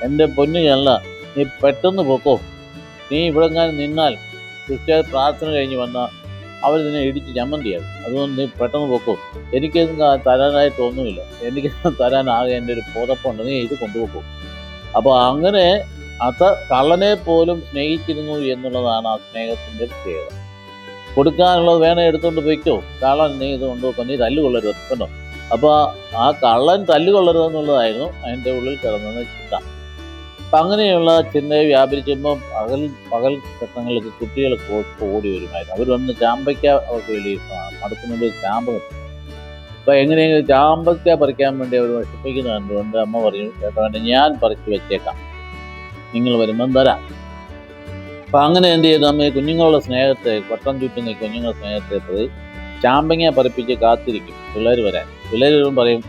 എൻ്റെ പൊന്നു കള്ള, നീ പെട്ടെന്ന് പൊക്കോ, നീ ഇവിടെ എങ്ങാനും നിന്നാൽ സിസ്റ്റർ പ്രാർത്ഥന കഴിഞ്ഞ് വന്നാൽ അവർ നിന്നെ ഇടിച്ച് ചമ്മന്തിയാകും, അതുകൊണ്ട് നീ പെട്ടെന്ന് പൊക്കോ, എനിക്കൊന്നും തരാനായിട്ട് ഒന്നുമില്ല, എനിക്ക് തരാനാകെ എൻ്റെ ഒരു പുതപ്പുണ്ട്, നീ ഇത് കൊണ്ടുപോക്കോ. അപ്പോൾ അങ്ങനെ അത് കള്ളനെ പോലും സ്നേഹിച്ചിരുന്നു എന്നുള്ളതാണ് ആ സ്നേഹത്തിൻ്റെ പ്രത്യേകത. കൊടുക്കാനുള്ളത് വേണം, എടുത്തുകൊണ്ട് പോയിക്കോ, കള്ളൻ നീ ഇത് കൊണ്ടുപോക്കോ, നീ തല്ലുകൊള്ളരുത് കണ്ടോ. അപ്പോൾ ആ കള്ളൻ തല്ലുകൊള്ളരുതെന്നുള്ളതായിരുന്നു അതിൻ്റെ ഉള്ളിൽ കിടന്നത് ചിന്ത. അപ്പം അങ്ങനെയുള്ള ചിന്തയെ വ്യാപരിക്കുമ്പോൾ പകൽ ഘട്ടങ്ങളിലൊക്കെ കുട്ടികൾ ഓടി വരുമായിരുന്നു. അവർ വന്ന് ചാമ്പയ്ക്ക അവർക്ക് വലിയ ഇഷ്ടമാണ്, മടക്കുന്നുണ്ട് ചാമ്പ കിട്ടും. അപ്പോൾ എങ്ങനെയെങ്കിലും ചാമ്പയ്ക്ക പറിക്കാൻ വേണ്ടി അവർ വിഷമിക്കുന്നത് കണ്ടുകൊണ്ട് അമ്മ പറഞ്ഞു, ചേട്ടാ ഞാൻ പറിച്ച് വെച്ചേക്കാം, നിങ്ങൾ വരുമ്പം തരാം. അപ്പം അങ്ങനെ എന്ത് ചെയ്തു, അമ്മ കുഞ്ഞുങ്ങളുടെ സ്നേഹത്തെ, വട്ടം ചുറ്റുന്ന കുഞ്ഞുങ്ങളുടെ സ്നേഹത്തെ പ്രതി ചാമ്പങ്ങ പറിപ്പിച്ച് കാത്തിരിക്കും പിള്ളേർ വരാൻ. പിള്ളേർ വരുമ്പോൾ പറയും,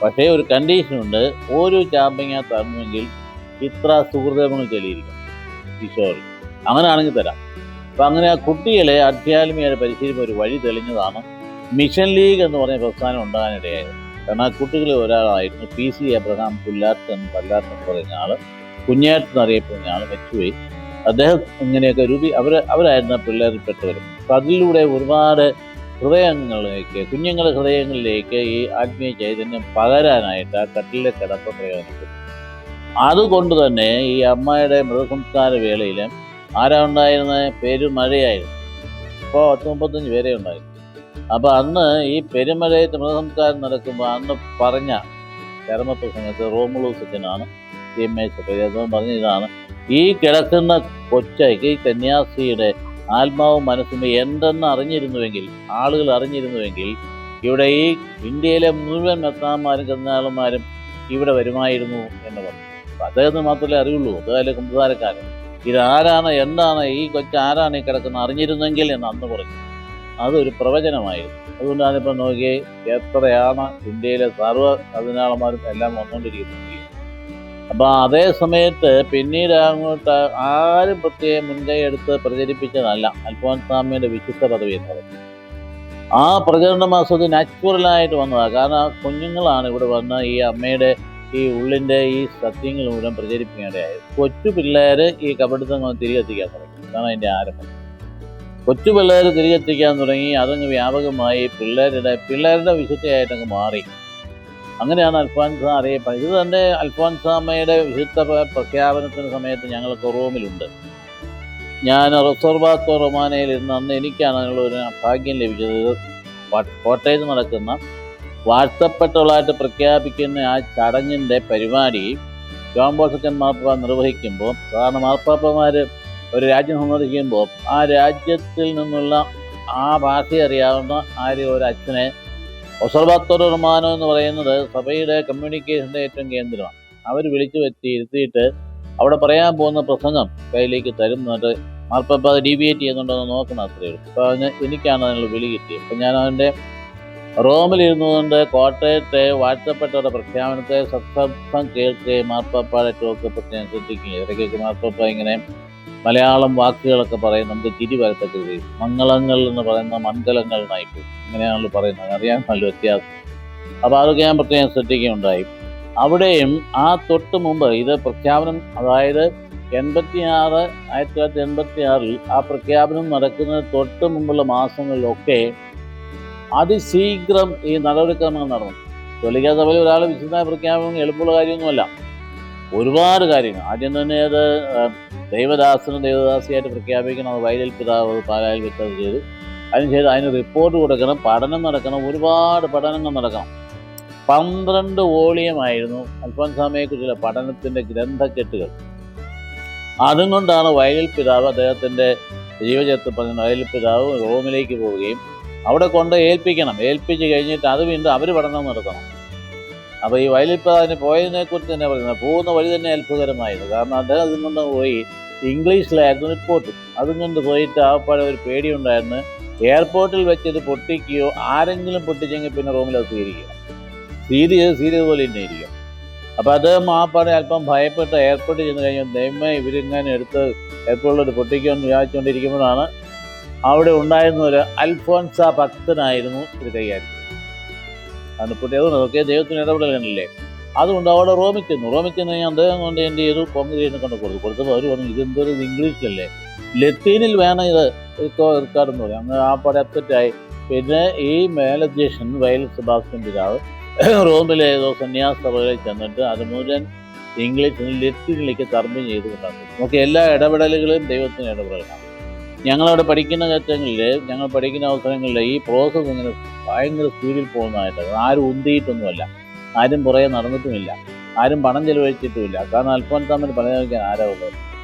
പക്ഷേ ഒരു കണ്ടീഷനുണ്ട്, ഓരോ ചാമ്പങ്ങ തരണമെങ്കിൽ ഇത്ര സുഹൃതങ്ങൾ ചെല്ലിയിരിക്കും ഈശോയിൽ, അങ്ങനെയാണെങ്കിൽ തരാം. അപ്പം അങ്ങനെ ആ കുട്ടികളെ ആധ്യാത്മികരെ പരിശീലിപ്പിച്ച ഒരു വഴി തെളിഞ്ഞതാണ് മിഷൻ ലീഗ് എന്ന് പറഞ്ഞ പ്രസ്ഥാനം ഉണ്ടാകാനിടയായത്. കാരണം ആ കുട്ടികളിൽ ഒരാളായിരുന്നു PC എബ്രഹാം പല്ലാട്ട് എന്ന് പറയുന്ന ആൾ, കുഞ്ഞേട്ടൻ എന്നറിയപ്പെടുന്ന ആൾ മരിച്ചുപോയി. അദ്ദേഹം ഇങ്ങനെയൊക്കെ അവരായിരുന്ന പിള്ളേരിൽപ്പെട്ടവരും. അപ്പം അതിലൂടെ ഒരുപാട് ഹൃദയങ്ങളിലേക്ക്, കുഞ്ഞുങ്ങളുടെ ഹൃദയങ്ങളിലേക്ക് ഈ ആത്മീയ ചൈതന്യം പകരാനായിട്ട് ആ കട്ടിലെ കിടപ്പ് പ്രയോജനപ്പെട്ടു. അതുകൊണ്ട് തന്നെ ഈ അമ്മയുടെ മൃതസംസ്കാര വേളയിൽ ആരാ ഉണ്ടായിരുന്നത്? പെരുമഴയായിരുന്നു. ഇപ്പോൾ 35 പേരെ ഉണ്ടായിരുന്നു. അപ്പോൾ അന്ന് ഈ പെരുമഴയത്ത് മൃതസംസ്കാരം നടക്കുമ്പോൾ അന്ന് പറഞ്ഞ ചരമപ്രസംഗത്ത് റോമുളൂസ് അച്ഛനാണ് CMA സെക്രട്ടറി. അദ്ദേഹം പറഞ്ഞ ഇതാണ്: ഈ കിടക്കുന്ന കൊച്ചയ്ക്ക്, ഈ കന്യാസ്ത്രീയുടെ ആത്മാവും മനസ്സും എന്തെന്ന് അറിഞ്ഞിരുന്നുവെങ്കിൽ, ആളുകൾ അറിഞ്ഞിരുന്നുവെങ്കിൽ, ഇവിടെ ഈ ഇന്ത്യയിലെ മുഴുവൻ മെത്രാന്മാരും കർദിനാളന്മാരും ഇവിടെ വരുമായിരുന്നു എന്ന് പറഞ്ഞു. അദ്ദേഹത്തിന് മാത്രമേ അറിയുള്ളൂ, അതുപോലെ കുമ്പസാരക്കാരൻ. ഇതാരാണ്, എന്താണ്, ഈ കൊച്ചാരാണ് ഈ കിടക്കുന്നത് അറിഞ്ഞിരുന്നെങ്കിൽ എന്ന് അന്ന് പറഞ്ഞു. അതൊരു പ്രവചനമായിരുന്നു. അതുകൊണ്ടാണ് ഇപ്പം നോക്കിയേ എത്രയാണ് ഇന്ത്യയിലെ സർവ്വ കർദിനാളന്മാരും എല്ലാം വന്നുകൊണ്ടിരിക്കുന്നത്. അപ്പോൾ അതേ സമയത്ത് പിന്നീട് അങ്ങോട്ട് ആരും പ്രത്യേകം മുൻകൈ എടുത്ത് പ്രചരിപ്പിച്ചതല്ല അൽഫോൻസാമ്മയുടെ വിശുദ്ധ പദവി എന്ന് പറയുന്നത്. ആ പ്രചരണ മാസത്തിൽ നാച്ചുറലായിട്ട് വന്നതാണ്. കാരണം ആ കുഞ്ഞുങ്ങളാണ് ഇവിടെ വന്ന് ഈ അമ്മയുടെ ഈ ഉള്ളിൻ്റെ ഈ സത്യങ്ങൾ മുഴുവൻ പ്രചരിപ്പിക്കേണ്ടതായത്. കൊച്ചു പിള്ളേർ ഈ കപടത്തങ്ങൾ തിരികെത്തിക്കാൻ തുടങ്ങി. അതാണ് അതിൻ്റെ ആരംഭം. കൊച്ചു പിള്ളേർ തിരികെത്തിക്കാൻ തുടങ്ങി. അതങ്ങ് വ്യാപകമായി പിള്ളേരുടെ വിശുദ്ധയായിട്ടങ്ങ് മാറി. അങ്ങനെയാണ് അൽഫോൻസ അറിയപ്പെടുന്നത്. ഇത് തന്നെ അൽഫോൻസാമ്മയുടെ വിശുദ്ധ പ്രഖ്യാപനത്തിന് സമയത്ത് ഞങ്ങൾക്ക് റോമിലുണ്ട്. ഞാൻ റിസർവാത്തോ റൊമാനയിൽ ഇരുന്ന് അന്ന് എനിക്കാണ് അതിനുള്ളൊരു ഭാഗ്യം ലഭിച്ചത്. കോട്ടയത്ത് നടക്കുന്ന വാഴ്ത്തപ്പെട്ടവളായിട്ട് പ്രഖ്യാപിക്കുന്ന ആ ചടങ്ങിൻ്റെ പരിപാടി ജോൺ ബോൾ II മാർപ്പാപ്പ നിർവഹിക്കുമ്പോൾ, സാധാരണ മാർപ്പാപ്പമാർ ഒരു രാജ്യം സന്ദർശിക്കുമ്പോൾ ആ രാജ്യത്തിൽ നിന്നുള്ള ആ ഭാഷ അറിയാവുന്ന ഒരു അച്ഛനെ, ഒസർവാത്തോറോ റൊമാനോ എന്ന് പറയുന്നത് സഭയുടെ കമ്മ്യൂണിക്കേഷൻ്റെ ഏറ്റവും കേന്ദ്രമാണ്. അവർ വിളിച്ചു ഇരുത്തിയിട്ട് അവിടെ പറയാൻ പോകുന്ന പ്രസംഗം കയ്യിലേക്ക് തരുന്നിട്ട് മാർപ്പാപ്പ അത് ഡീവിയേറ്റ് ചെയ്യുന്നുണ്ടോ എന്ന് നോക്കണം, അത്രയേ ഉള്ളൂ. അപ്പോൾ എനിക്കാണ് അതിനുള്ള വിളി കിട്ടിയത്. അപ്പം ഞാൻ അവൻ്റെ റോമിലിരുന്നുകൊണ്ട് കോട്ടയത്തെ വാഴ്ത്തപ്പെട്ടവരുടെ പ്രഖ്യാപനത്തെ സത്സംഗം കേൾക്കുകയും മാർപ്പാപ്പയുടെ ടോക്ക് പ്രത്യേകം ശ്രദ്ധിക്കുകയും, ഇടയ്ക്കൊക്കെ മാർപ്പാപ്പ ഇങ്ങനെ മലയാളം വാക്കുകളൊക്കെ പറയും, നമുക്ക് ചിരി വരത്തക്ക ചെയ്യും. മംഗളങ്ങൾ എന്ന് പറയുന്ന മംഗലങ്ങൾ നായിപ്പോയി, ഇങ്ങനെയാണല്ലോ പറയുന്നത്, അറിയാൻ നല്ല വ്യത്യാസം. അപ്പോൾ അതൊക്കെ ഞാൻ പ്രത്യേകം ശ്രദ്ധിക്കുകയുണ്ടായി. അവിടെയും ആ തൊട്ട് മുമ്പ് ഇത് പ്രഖ്യാപനം, അതായത് 1986 ആ പ്രഖ്യാപനം നടക്കുന്നതിന് തൊട്ട് മുമ്പുള്ള മാസങ്ങളിലൊക്കെ അതിശീഘ്രം ഈ നടപടിക്രമങ്ങൾ നടന്നു. കത്തോലിക്കാ സഭയിൽ ഒരാൾ വിശുദ്ധമായ പ്രഖ്യാപനം എളുപ്പമുള്ള കാര്യമൊന്നുമല്ല. ഒരുപാട് കാര്യങ്ങൾ. ആദ്യം തന്നെ അത് ദൈവദാസനും ദൈവദാസിയായിട്ട് പ്രഖ്യാപിക്കണം. അത് വൈലിൽ പിതാവ് പാലായിൽ വെച്ച് അത് ചെയ്തു. അതിനുശേഷം അതിന് റിപ്പോർട്ട് കൊടുക്കണം, പഠനം നടക്കണം, ഒരുപാട് പഠനങ്ങൾ നടക്കണം. 12 വോളിയമായിരുന്നു അൽഫോൻസാമ്മയെക്കുറിച്ചുള്ള പഠനത്തിൻ്റെ ഗ്രന്ഥക്കെട്ടുകൾ. അതും കൊണ്ടാണ് വൈലിൽ പിതാവ് അദ്ദേഹത്തിൻ്റെ ജീവചരിത്രം പറഞ്ഞ വൈലിൽ പിതാവ് റോമിലേക്ക് പോവുകയും അവിടെ കൊണ്ട് ഏൽപ്പിച്ച് കഴിഞ്ഞിട്ട് അത് വീണ്ടും അവർ പഠനം നടത്തണം. അപ്പോൾ ഈ വൈലിൽ പിതാവിന് പോയതിനെക്കുറിച്ച് തന്നെ പറയുന്നത്, പോകുന്ന വഴി തന്നെ അത്ഭുതകരമായിരുന്നു. കാരണം അദ്ദേഹം അതും കൊണ്ട് പോയി ഇംഗ്ലീഷിലായിരുന്നു റിപ്പോർട്ട്. അതും കൊണ്ട് പോയിട്ട് ആപ്പാടെ ഒരു പേടിയുണ്ടായിരുന്നു, എയർപോർട്ടിൽ വെച്ചിട്ട് പൊട്ടിക്കുകയോ ആരെങ്കിലും പൊട്ടിച്ചെങ്കിൽ പിന്നെ റൂമിൽ അത് സ്വീകരിക്കുക, സീരിയസ് പോലെ തന്നെ ഇരിക്കും. അപ്പോൾ അദ്ദേഹം ആപ്പാടെ അല്പം ഭയപ്പെട്ട് എയർപോർട്ടിൽ ചെന്ന് കഴിഞ്ഞാൽ ദൈവമേ ഇവരിങ്ങനെ എടുത്ത് എയർപോർട്ടിലോട്ട് പൊട്ടിക്കുമെന്ന് വിചാരിച്ചുകൊണ്ടിരിക്കുമ്പോഴാണ് അവിടെ ഉണ്ടായിരുന്ന ഒരു അൽഫോൻസ ഭക്തനായിരുന്നു ഇത് കൈകാര്യം. അത് പൊട്ടി, അതുകൊണ്ടൊക്കെ ദൈവത്തിന് ഇടപെടലല്ലേ. അതുകൊണ്ട് അവിടെ റോമിൽ ചെന്നു കഴിഞ്ഞാൽ അദ്ദേഹം കൊണ്ട് എന്ത് ചെയ്തു, കോൺഗ്രസിനെ കൊണ്ട് കൊടുത്തപ്പോൾ അവർ പറഞ്ഞു ഇതെന്തൊരു ഇംഗ്ലീഷിലല്ലേ, ലത്തീനിൽ വേണം ഇത് ഇറക്കാടെന്ന് പറയും. അങ്ങനെ ആ പടം അപ്സെറ്റായി. പിന്നെ ഈ മേലധ്യക്ഷൻ വയൽ സെബാസ്റ്റ്യൻ പിതാവ് റോമിലെ ഏതോ സന്യാസ സഭകളിൽ ചെന്നിട്ട് അത് മുഴുവൻ ഇംഗ്ലീഷിൽ ലത്തീനിലേക്ക് തർജ്ജമ ചെയ്ത് കൊണ്ടാക്കും. നമുക്ക് എല്ലാ ഇടപെടലുകളും ദൈവത്തിന് ഇടപെടലാണ്. ഞങ്ങളവിടെ പഠിക്കുന്ന ഘട്ടങ്ങളിൽ, ഞങ്ങൾ പഠിക്കുന്ന അവസരങ്ങളിൽ ഈ പ്രോസസ്സ് ഇങ്ങനെ ഭയങ്കര സ്പീഡിൽ പോകുന്നതായിട്ട്, ആരും ഉന്തിയിട്ടൊന്നുമല്ല, ആരും പുറകെ നടന്നിട്ടുമില്ല, ആരും പണം ചെലവഴിച്ചിട്ടുമില്ല. കാരണം അൽഫോൻസാമ്മന് പണം ചെലവഴിക്കാൻ ആരാ ഉള്ളത്?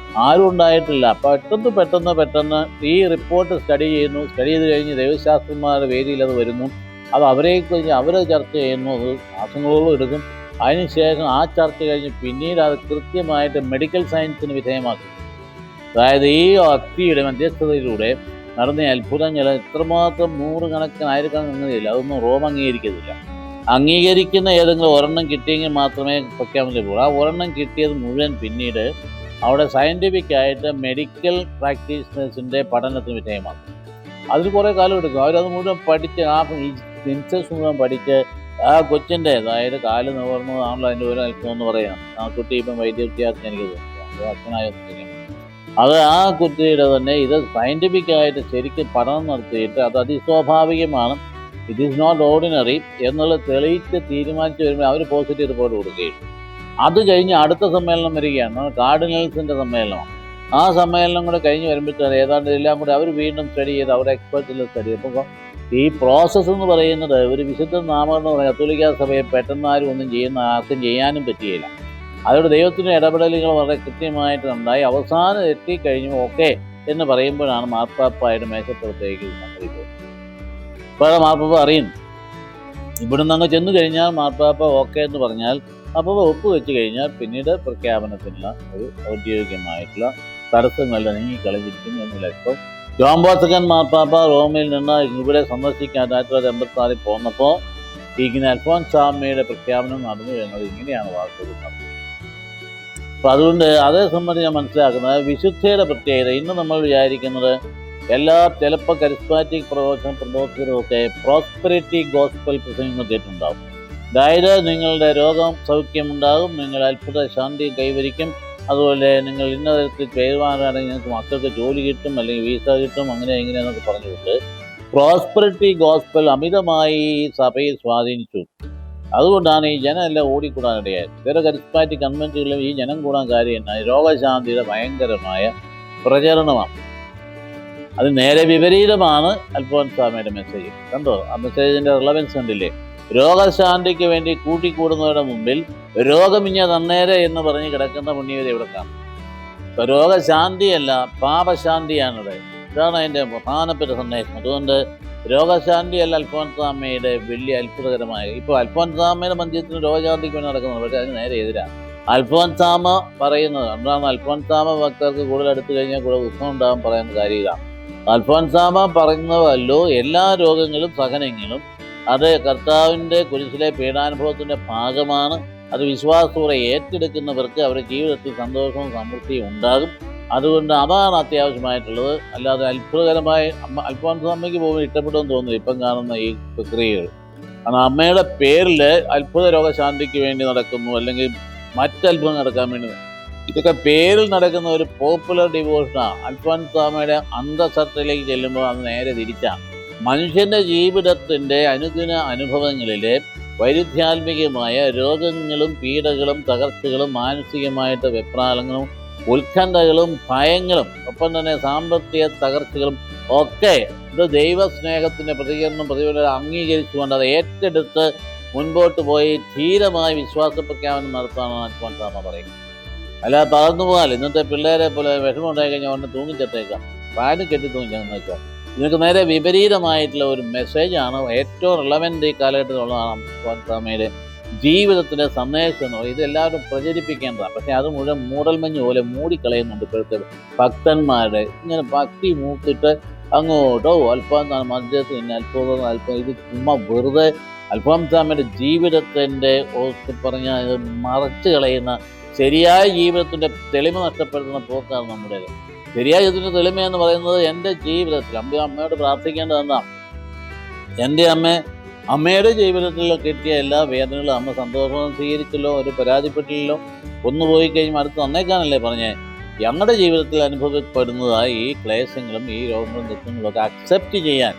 ആരും ഉണ്ടായിട്ടില്ല. പെട്ടെന്ന് ഈ റിപ്പോർട്ട് സ്റ്റഡി ചെയ്ത് കഴിഞ്ഞ് ദൈവശാസ്ത്രന്മാരുടെ വേദിയിൽ അത് വരുന്നു. അത് അവരെക്കുറിച്ച് അവർ ചർച്ച ചെയ്യുന്നു, അത് മാസങ്ങളോളം എടുക്കും. അതിനുശേഷം ആ ചർച്ച കഴിഞ്ഞ് പിന്നീട് അത് കൃത്യമായിട്ട് മെഡിക്കൽ സയൻസിന് വിധേയമാക്കും. അതായത് ഈ വ്യക്തിയുടെ മധ്യസ്ഥതയിലൂടെ നടന്ന അത്ഭുതങ്ങൾ എത്രമാത്രം നൂറുകണക്കിന് ആയിരക്കണക്കിനില്ല, അതൊന്നും റോം അംഗീകരിക്കുന്നില്ല. അംഗീകരിക്കുന്ന ഏതെങ്കിലും ഒരെണ്ണം കിട്ടിയെങ്കിൽ മാത്രമേ പ്രഖ്യാപനം ലഭിക്കൂ. ആ ഒരെണ്ണം കിട്ടിയത് മുഴുവൻ പിന്നീട് അവിടെ സയൻറ്റിഫിക്കായിട്ട് മെഡിക്കൽ പ്രാക്ടീഷണേഴ്സിൻ്റെ പഠനത്തിന് വിധേയമാക്കും. അതിന് കുറേ കാലം എടുക്കും. അവരത് മുഴുവൻ പഠിച്ച് ആ ഇൻസെസ് മുഴുവൻ പഠിച്ച് ആ കൊച്ചിൻ്റെ, അതായത് കാല് നിവർന്നതാണല്ലോ അതിൻ്റെ ഒരു അല്പം എന്ന് പറയാം. ആ കുട്ടി ഇപ്പം വൈദ്യവിദ്യാർത്ഥി എനിക്ക് തോന്നുന്നു, അച്ഛനായ അത് ആ കുട്ടിയുടെ തന്നെ ഇത് സയൻറ്റിഫിക്കായിട്ട് ശരിക്കും പഠനം നടത്തിയിട്ട് അത് അതിസ്വാഭാവികമാണ്, ഇറ്റ് ഈസ് നോട്ട് ഓർഡിനറി എന്നുള്ളത് തെളിയിച്ച് തീരുമാനിച്ച് വരുമ്പോൾ അവർ പോസിറ്റീവ് റിപ്പോർട്ട് കൊടുക്കുകയും അത് കഴിഞ്ഞ് അടുത്ത സമ്മേളനം വരികയാണ്, കാർഡിനൽസിൻ്റെ സമ്മേളനമാണ്. ആ സമ്മേളനം കൂടെ കഴിഞ്ഞ് വരുമ്പോഴത്തേന് ഏതാണ്ട് എല്ലാം കൂടെ അവർ വീണ്ടും സ്റ്റഡി ചെയ്ത് അവരുടെ എക്സ്പെർട്ടിൽ സ്റ്റഡി ചെയ്ത്. അപ്പോൾ ഈ പ്രോസസ്സ് എന്ന് പറയുന്നത് ഒരു വിശുദ്ധ നാമം എന്ന് പറയുന്നത് കത്തോലിക്കാ സഭയെ പെട്ടെന്ന് ആരും ഒന്നും ആർക്കും ചെയ്യാനും പറ്റുകയില്ല. അതോടെ ദൈവത്തിൻ്റെ ഇടപെടലുകൾ വളരെ കൃത്യമായിട്ട് ഉണ്ടായി അവസാനം എത്തിക്കഴിഞ്ഞു ഓക്കെ എന്ന് പറയുമ്പോഴാണ് മാർപ്പാപ്പായുടെ മേശപ്പുറത്തേക്ക് സംഭവിക്കുന്നത്. ഇപ്പോഴാണ് മാർപ്പാപ്പ അറിയുന്നു. ഇവിടുന്ന് അങ്ങ് ചെന്ന് കഴിഞ്ഞാൽ മാർപ്പാപ്പ ഓക്കെ എന്ന് പറഞ്ഞാൽ അപ്പോൾ ഒപ്പുവെച്ച് കഴിഞ്ഞാൽ പിന്നീട് പ്രഖ്യാപനത്തിനുള്ള ഒരു ഔദ്യോഗികമായിട്ടുള്ള തടസ്സങ്ങളിൽ നീങ്ങിക്കളഞ്ഞിരിക്കുന്നു എന്നില്ല. ഇപ്പോൾ ജോൺ പോൾ സെക്കൻഡ് മാർപ്പാപ്പ റോമിൽ നിന്ന് ഇവിടെ സന്ദർശിക്കാൻ 1986 പോന്നപ്പോൾ ഇങ്ങനെ അൽഫോൻസാമ്മയുടെ പ്രഖ്യാപനം നടന്നു എന്നത് ഇങ്ങനെയാണ് വാർത്തകൾ നടന്നത്. അപ്പോൾ അതുകൊണ്ട് അതേ സംബന്ധിച്ച് ഞാൻ മനസ്സിലാക്കുന്നത് വിശുദ്ധയുടെ പ്രത്യേകത. ഇന്ന് നമ്മൾ വിചാരിക്കുന്നത് ചിലപ്പോൾ കരിസ്മാറ്റിക് പ്രബോധകരൊക്കെ പ്രോസ്പെരിറ്റി ഗോസ്പൽ പ്രസംഗങ്ങൾ കേട്ടിട്ടുണ്ടാകും. അതായത് നിങ്ങളുടെ രോഗം സൗഖ്യമുണ്ടാകും, നിങ്ങൾ അത്ഭുത ശാന്തി കൈവരിക്കും, അതുപോലെ നിങ്ങൾ ഇന്ന തരത്തിൽ പേരുവാനാണെങ്കിൽ നിങ്ങൾക്ക് മക്കൾക്ക് ജോലി കിട്ടും, അല്ലെങ്കിൽ വീസ കിട്ടും, അങ്ങനെ ഇങ്ങനെയെന്നൊക്കെ പറഞ്ഞുകൊണ്ട് പ്രോസ്പെരിറ്റി ഗോസ്പൽ അമിതമായി സഭയിൽ സ്വാധീനിച്ചു. അതുകൊണ്ടാണ് ഈ ജനം എല്ലാം ഓടിക്കൂടാനിടയായത്. വേറെ കരിസ്മാറ്റിക് കൺവെൻഷനുകളിലും ഈ ജനം കൂടാൻ കാര്യം എന്നാണ് രോഗശാന്തിയുടെ ഭയങ്കരമായ പ്രചരണമാണ്. അത് നേരെ വിപരീതമാണ് അൽഫോൻസാമ്മയുടെ മെസ്സേജ്. കണ്ടോ ആ മെസ്സേജിൻ്റെ റിലവൻസ് കണ്ടില്ലേ? രോഗശാന്തിക്ക് വേണ്ടി കൂട്ടിക്കൂടുന്നവരുടെ മുമ്പിൽ രോഗമിഞ്ഞ തന്നേരെ എന്ന് പറഞ്ഞ് കിടക്കുന്ന പുണ്യവരെ ഇവിടെ കാണും. ഇപ്പൊ രോഗശാന്തിയല്ല പാപശാന്തിയാണിവിടെ. ഇതാണ് അതിൻ്റെ പ്രധാനപ്പെട്ട സന്ദേശം. അതുകൊണ്ട് രോഗശാന്തിയല്ല അൽഫോൻസാമ്മയുടെ വലിയ അത്ഭുതകരമായ. ഇപ്പോൾ അൽഫോൻസാമ്മയുടെ മന്ദിരത്തിന് രോഗശാന്തിക്ക് വേണ്ടി നടക്കുന്നത്, പക്ഷേ അതിന് നേരെ എതിരാണ് അൽഫോൻസാമ്മ പറയുന്നത്. അതുകൊണ്ടാണ് അൽഫോൻസാമ്മ ഭക്തർക്ക് കൂടുതൽ അടുത്ത് കഴിഞ്ഞാൽ കൂടുതൽ ഉത്സവം ഉണ്ടാകാൻ പറയുന്ന കാര്യം ഇതാണ്. അൽഫോൻസാമ്മ പറയുന്നതല്ലോ എല്ലാ രോഗങ്ങളും സഹനങ്ങളും അത് കർത്താവിൻ്റെ കുരിശിലെ പീഡാനുഭവത്തിൻ്റെ ഭാഗമാണ്. അത് വിശ്വാസത്തോടെ ഏറ്റെടുക്കുന്നവർക്ക് അവരുടെ ജീവിതത്തിൽ സന്തോഷവും സമൃദ്ധിയും ഉണ്ടാകും. അതുകൊണ്ട് അതാണ് അത്യാവശ്യമായിട്ടുള്ളത്. അല്ലാതെ അത്ഭുതകരമായ അൽഫോൻസാമ്മയ്ക്ക് പോകുമ്പോൾ ഇഷ്ടപ്പെടുമെന്ന് തോന്നുന്നു ഇപ്പം കാണുന്ന ഈ പ്രക്രിയകൾ. കാരണം അമ്മയുടെ പേരിൽ അത്ഭുത രോഗശാന്തിക്ക് വേണ്ടി നടക്കുന്നു, അല്ലെങ്കിൽ മറ്റത്ഭുതം നടക്കാൻ വേണ്ടി, ഇതൊക്കെ പേരിൽ നടക്കുന്ന ഒരു പോപ്പുലർ ഡിവോഷനാണ്. അൽഫോൻസാമ്മയുടെ അന്തസത്തയിലേക്ക് ചെല്ലുമ്പോൾ അത് നേരെ തിരിച്ചാണ്. മനുഷ്യൻ്റെ ജീവിതത്തിൻ്റെ അനുദിന അനുഭവങ്ങളിലെ വൈരുദ്ധ്യാത്മികമായ രോഗങ്ങളും പീഡകളും തകർച്ചകളും മാനസികമായിട്ട് വെപ്രാളങ്ങളും ഉത്കണ്ഠകളും ഭയങ്ങളും ഒപ്പം തന്നെ സാമ്പത്തിക തകർച്ചകളും ഒക്കെ ഇത് ദൈവസ്നേഹത്തിൻ്റെ പ്രതിഫലം അംഗീകരിച്ചുകൊണ്ട് അത് ഏറ്റെടുത്ത് മുൻപോട്ട് പോയി ധീരമായ വിശ്വാസ പ്രഖ്യാപനം നടത്താനാണ് അൽഫോൻസാമ്മ പറയുന്നത്. അല്ലാതെ തളർന്നു പോകാൻ ഇന്നത്തെ പിള്ളേരെ പോലെ വിഷമം ഉണ്ടായി കഴിഞ്ഞാൽ ഉടനെ തൂങ്ങിച്ചത്തേക്കാം, പാനും കെട്ടി തൂങ്ങിച്ചെന്ന് വെച്ചാൽ ഇതിനൊക്കെ നേരെ വിപരീതമായിട്ടുള്ള ഒരു മെസ്സേജാണ് ഏറ്റവും റിലവൻ്റ് ഈ കാലഘട്ടത്തിലുള്ളതാണ് അൽഫോൻസാമ്മയുടെ ജീവിതത്തിൻ്റെ സന്ദേശം എന്ന് പറയുന്നത്. ഇതെല്ലാവരും പ്രചരിപ്പിക്കേണ്ടതാണ്. പക്ഷേ അത് മുഴുവൻ മൂടൽമഞ്ഞ് പോലെ മൂടിക്കളയുന്നുണ്ട് ഇപ്പോഴത്തെ ഭക്തന്മാരുടെ. ഇങ്ങനെ ഭക്തി മൂത്തിട്ട് അങ്ങോട്ടോ അൽഫോൻസാമ്മ മധ്യത്തിൽ പിന്നെ അത്ഭുതം ഇത് ചുമ്മാ വെറുതെ അൽഫോൻസാമ്മയുടെ ജീവിതത്തിൻ്റെ പറഞ്ഞാൽ ഇത് മറച്ചു കളയുന്ന, ശരിയായ ജീവിതത്തിൻ്റെ തെളിമ നഷ്ടപ്പെടുത്തുന്ന പോക്കാണ് നമ്മുടേത്. ശരിയായ ജീവിതത്തിൻ്റെ തെളിമ എന്ന് പറയുന്നത് എൻ്റെ ജീവിതത്തിൽ അമ്മയോട് പ്രാർത്ഥിക്കേണ്ടത് എന്താണ്? എൻ്റെ അമ്മയുടെ ജീവിതത്തിൽ കിട്ടിയ എല്ലാ വേദനകളും അമ്മ സന്തോഷവും സ്വീകരിച്ചല്ലോ, ഒരു പരാതിപ്പെട്ടില്ലല്ലോ. ഒന്ന് പോയി കഴിയുമ്പോൾ അടുത്ത് തന്നേക്കാനല്ലേ പറഞ്ഞേ. ഞങ്ങളുടെ ജീവിതത്തിൽ അനുഭവപ്പെടുന്നതായി ഈ ക്ലേശങ്ങളും ഈ രോഗങ്ങളും ദുഃഖങ്ങളും ഒക്കെ അക്സെപ്റ്റ് ചെയ്യാൻ,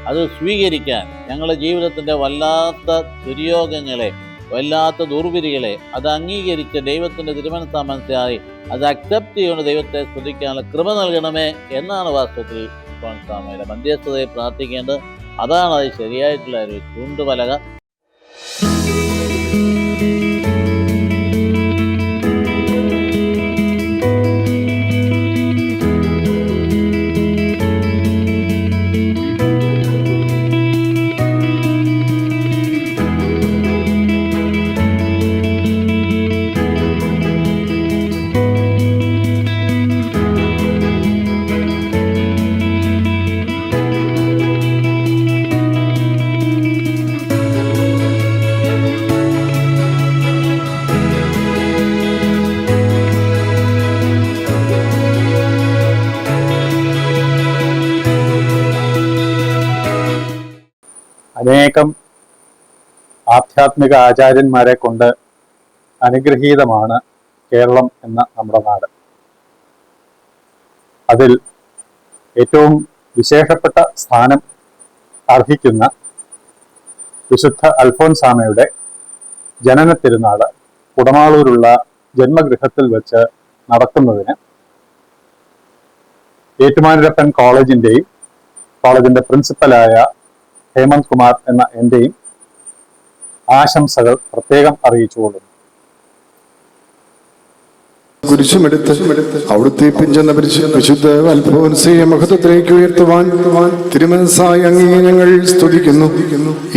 അത് സ്വീകരിക്കാൻ, ഞങ്ങളുടെ ജീവിതത്തിൻ്റെ വല്ലാത്ത ദുര്യോഗങ്ങളെ, വല്ലാത്ത ദുർവിധികളെ അത് അംഗീകരിച്ച് ദൈവത്തിൻ്റെ തിരുമനസ്സാ മനസ്സിലായി അത് അക്സെപ്റ്റ് ചെയ്യുന്ന ദൈവത്തെ സ്തുതിക്കാനുള്ള കൃപ നൽകണമേ എന്നാണ് വാസ്തവത്തിൽ അൽഫോൻസാമ്മയുടെ മധ്യസ്ഥതയെ പ്രാർത്ഥിക്കേണ്ടത്. അതാണ് അത് ശരിയായിട്ടുള്ള ഒരു ചൂണ്ടുപലക. അനേകം ആധ്യാത്മിക ആചാര്യന്മാരെ കൊണ്ട് അനുഗ്രഹീതമാണ് കേരളം എന്ന നമ്മുടെ നാട്. അതിൽ ഏറ്റവും വിശേഷപ്പെട്ട സ്ഥാനം അർഹിക്കുന്ന വിശുദ്ധ അൽഫോൻസാമ്മയുടെ ജനന തിരുനാൾ കുടമാളൂരുള്ള ജന്മഗൃഹത്തിൽ വെച്ച് നടക്കുന്നതിന് ഏറ്റുമാനൂരപ്പൻ കോളേജിൻ്റെയും കോളേജിൻ്റെ പ്രിൻസിപ്പലായ ഹേമന്ത് കുമാർ എന്ന എൻ്റെയും ആശംസകൾ പ്രത്യേകം അറിയിച്ചുകൊള്ളുന്നു. കുരിശുമെടുത്ത് അവിടുത്തെ പിഞ്ചെന്ന വിശുദ്ധ അൽഫോൻസയെ മഹത്വത്തിലേക്ക് ഉയർത്തുവാൻ തിരുമനസ്സായി അങ്ങയെ ഞങ്ങൾ സ്തുതിക്കുന്നു.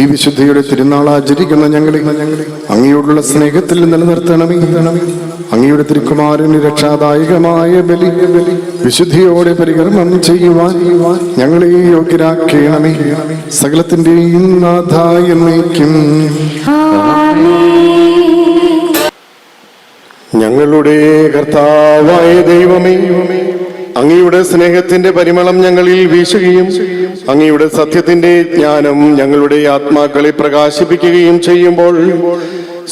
ഈ വിശുദ്ധിയുടെ തിരുനാൾ ആചരിക്കുന്ന ഞങ്ങളെ അങ്ങയോടുള്ള സ്നേഹത്തിൽ നിലനിർത്തണമേ. അങ്ങയുടെ തിരുക്കുമാരന് രക്ഷാദായകമായ ബലി വിശുദ്ധിയോടെ പരികർമ്മം ചെയ്യുവാൻ ഞങ്ങളെ യോഗ്യരാക്കണമേ. സകലത്തിന്റെയും നാഥായ എന്നേക്കും. ഞങ്ങളുടെ കർത്താവായ ദൈവമേ, അങ്ങയുടെ സ്നേഹത്തിന്റെ പരിമളം ഞങ്ങളിൽ വീശുകയും അങ്ങയുടെ സത്യത്തിന്റെ ജ്ഞാനം ഞങ്ങളുടെ ആത്മാക്കളെ പ്രകാശിപ്പിക്കുകയും ചെയ്യുമ്പോൾ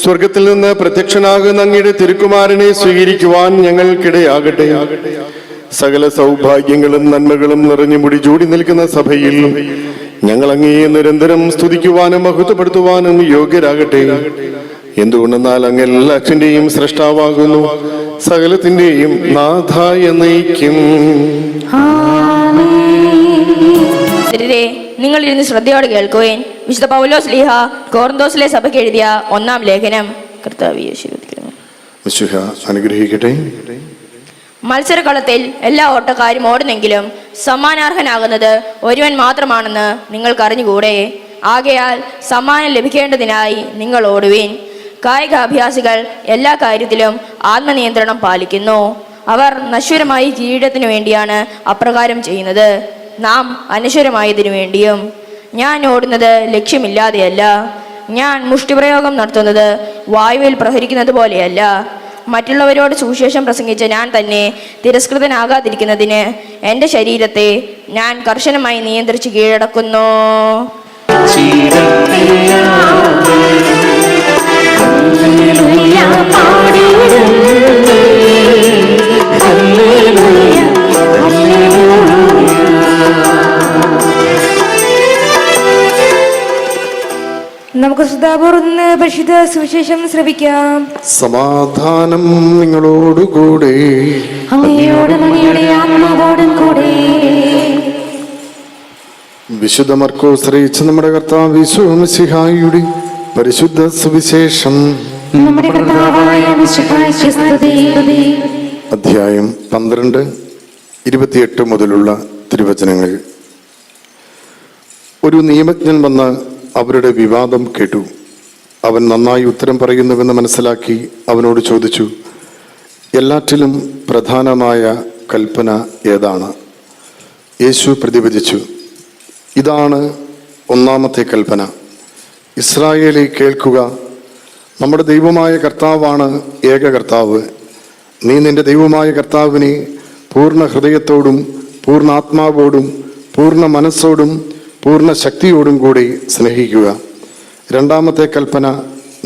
സ്വർഗത്തിൽ നിന്ന് പ്രത്യക്ഷനാകുന്ന അങ്ങയുടെ തിരുക്കുമാരനെ സ്വീകരിക്കുവാൻ ഞങ്ങൾക്കിടയാകട്ടെ. സകല സൗഭാഗ്യങ്ങളും നന്മകളും നിറഞ്ഞു മുടിചൂടി നിൽക്കുന്ന സഭയിൽ ഞങ്ങൾ അങ്ങയെ നിരന്തരം സ്തുതിക്കുവാനും മഹത്വപ്പെടുത്തുവാനും യോഗ്യരാകട്ടെ. എന്തുകൊണ്ടെന്നാൽ അങ്ങ് എല്ലാറ്റിന്റെയും സൃഷ്ടാവാകുന്നു, സകലത്തിന്റെയും നാഥായ നയിക്കും. നിങ്ങൾ ഇരുന്ന് ശ്രദ്ധയോടെ കേൾക്കുവേൻ. വിശുദ്ധ പൗലോസ് ശ്ലീഹ കോറിന്തോസിലെ സഭയ്ക്ക് എഴുതിയ 1-ാം ലേഖനം. കർത്താവേ അനുഗ്രഹിക്കട്ടെ. മത്സരകളത്തിൽ എല്ലാ ഓട്ടക്കാരും ഓടുന്നെങ്കിലും സമ്മാനാർഹനാകുന്നത് ഒരുവൻ മാത്രമാണെന്ന് നിങ്ങൾക്കറിഞ്ഞുകൂടെ? ആകയാൽ സമ്മാനം ലഭിക്കേണ്ടതിനായി നിങ്ങൾ ഓടുവീൻ. കായികാഭ്യാസികൾ എല്ലാ കാര്യത്തിലും ആത്മനിയന്ത്രണം പാലിക്കുന്നു. അവർ നശ്വരമായ കിരീടത്തിനു വേണ്ടിയാണ് അപ്രകാരം ചെയ്യുന്നത്, നാം അനശ്വരമായതിനു വേണ്ടിയും. ഞാൻ ഓടുന്നത് ലക്ഷ്യമില്ലാതെയല്ല, ഞാൻ മുഷ്ടിപ്രയോഗം നടത്തുന്നത് വായുവിൽ പ്രഹരിക്കുന്നത് പോലെയല്ല. മറ്റുള്ളവരോട് സുവിശേഷം പ്രസംഗിച്ച ഞാൻ തന്നെ തിരസ്കൃതനാകാതിരിക്കുന്നതിന് എൻ്റെ ശരീരത്തെ ഞാൻ കർശനമായി നിയന്ത്രിച്ച് കീഴടക്കുന്നു. നമുക്ക് ശ്രദ്ധാപൂർവം പരിശുദ്ധ സുവിശേഷം ശ്രവിക്കാം. സമാധാനം നിങ്ങളോടുകൂടെ. വിശുദ്ധ മർക്കോസ് അറിയിച്ച നമ്മുടെ കർത്താവ് യേശു മിശിഹായുടെ പരിശുദ്ധ സുവിശേഷം. അധ്യായം 12:28 മുതലുള്ള തിരുവചനങ്ങൾ. ഒരു നിയമജ്ഞൻ വന്ന് അവരുടെ വിവാദം കേട്ടു. അവൻ നന്നായി ഉത്തരം പറയുന്നുവെന്ന് മനസ്സിലാക്കി അവനോട് ചോദിച്ചു, എല്ലാറ്റിലും പ്രധാനമായ കൽപ്പന ഏതാണ്? യേശു പ്രതിവചിച്ചു, ഇതാണ് ഒന്നാമത്തെ കൽപ്പന. ഇസ്രായേലേ കേൾക്കുക, നമ്മുടെ ദൈവമായ കർത്താവാണ് ഏക കർത്താവ്. നീ നിന്റെ ദൈവമായ കർത്താവിനെ പൂർണ്ണ ഹൃദയത്തോടും പൂർണ്ണ ആത്മാവോടും പൂർണ്ണ മനസ്സോടും പൂർണ്ണ ശക്തിയോടും കൂടി സ്നേഹിക്കുക. രണ്ടാമത്തെ കൽപ്പന,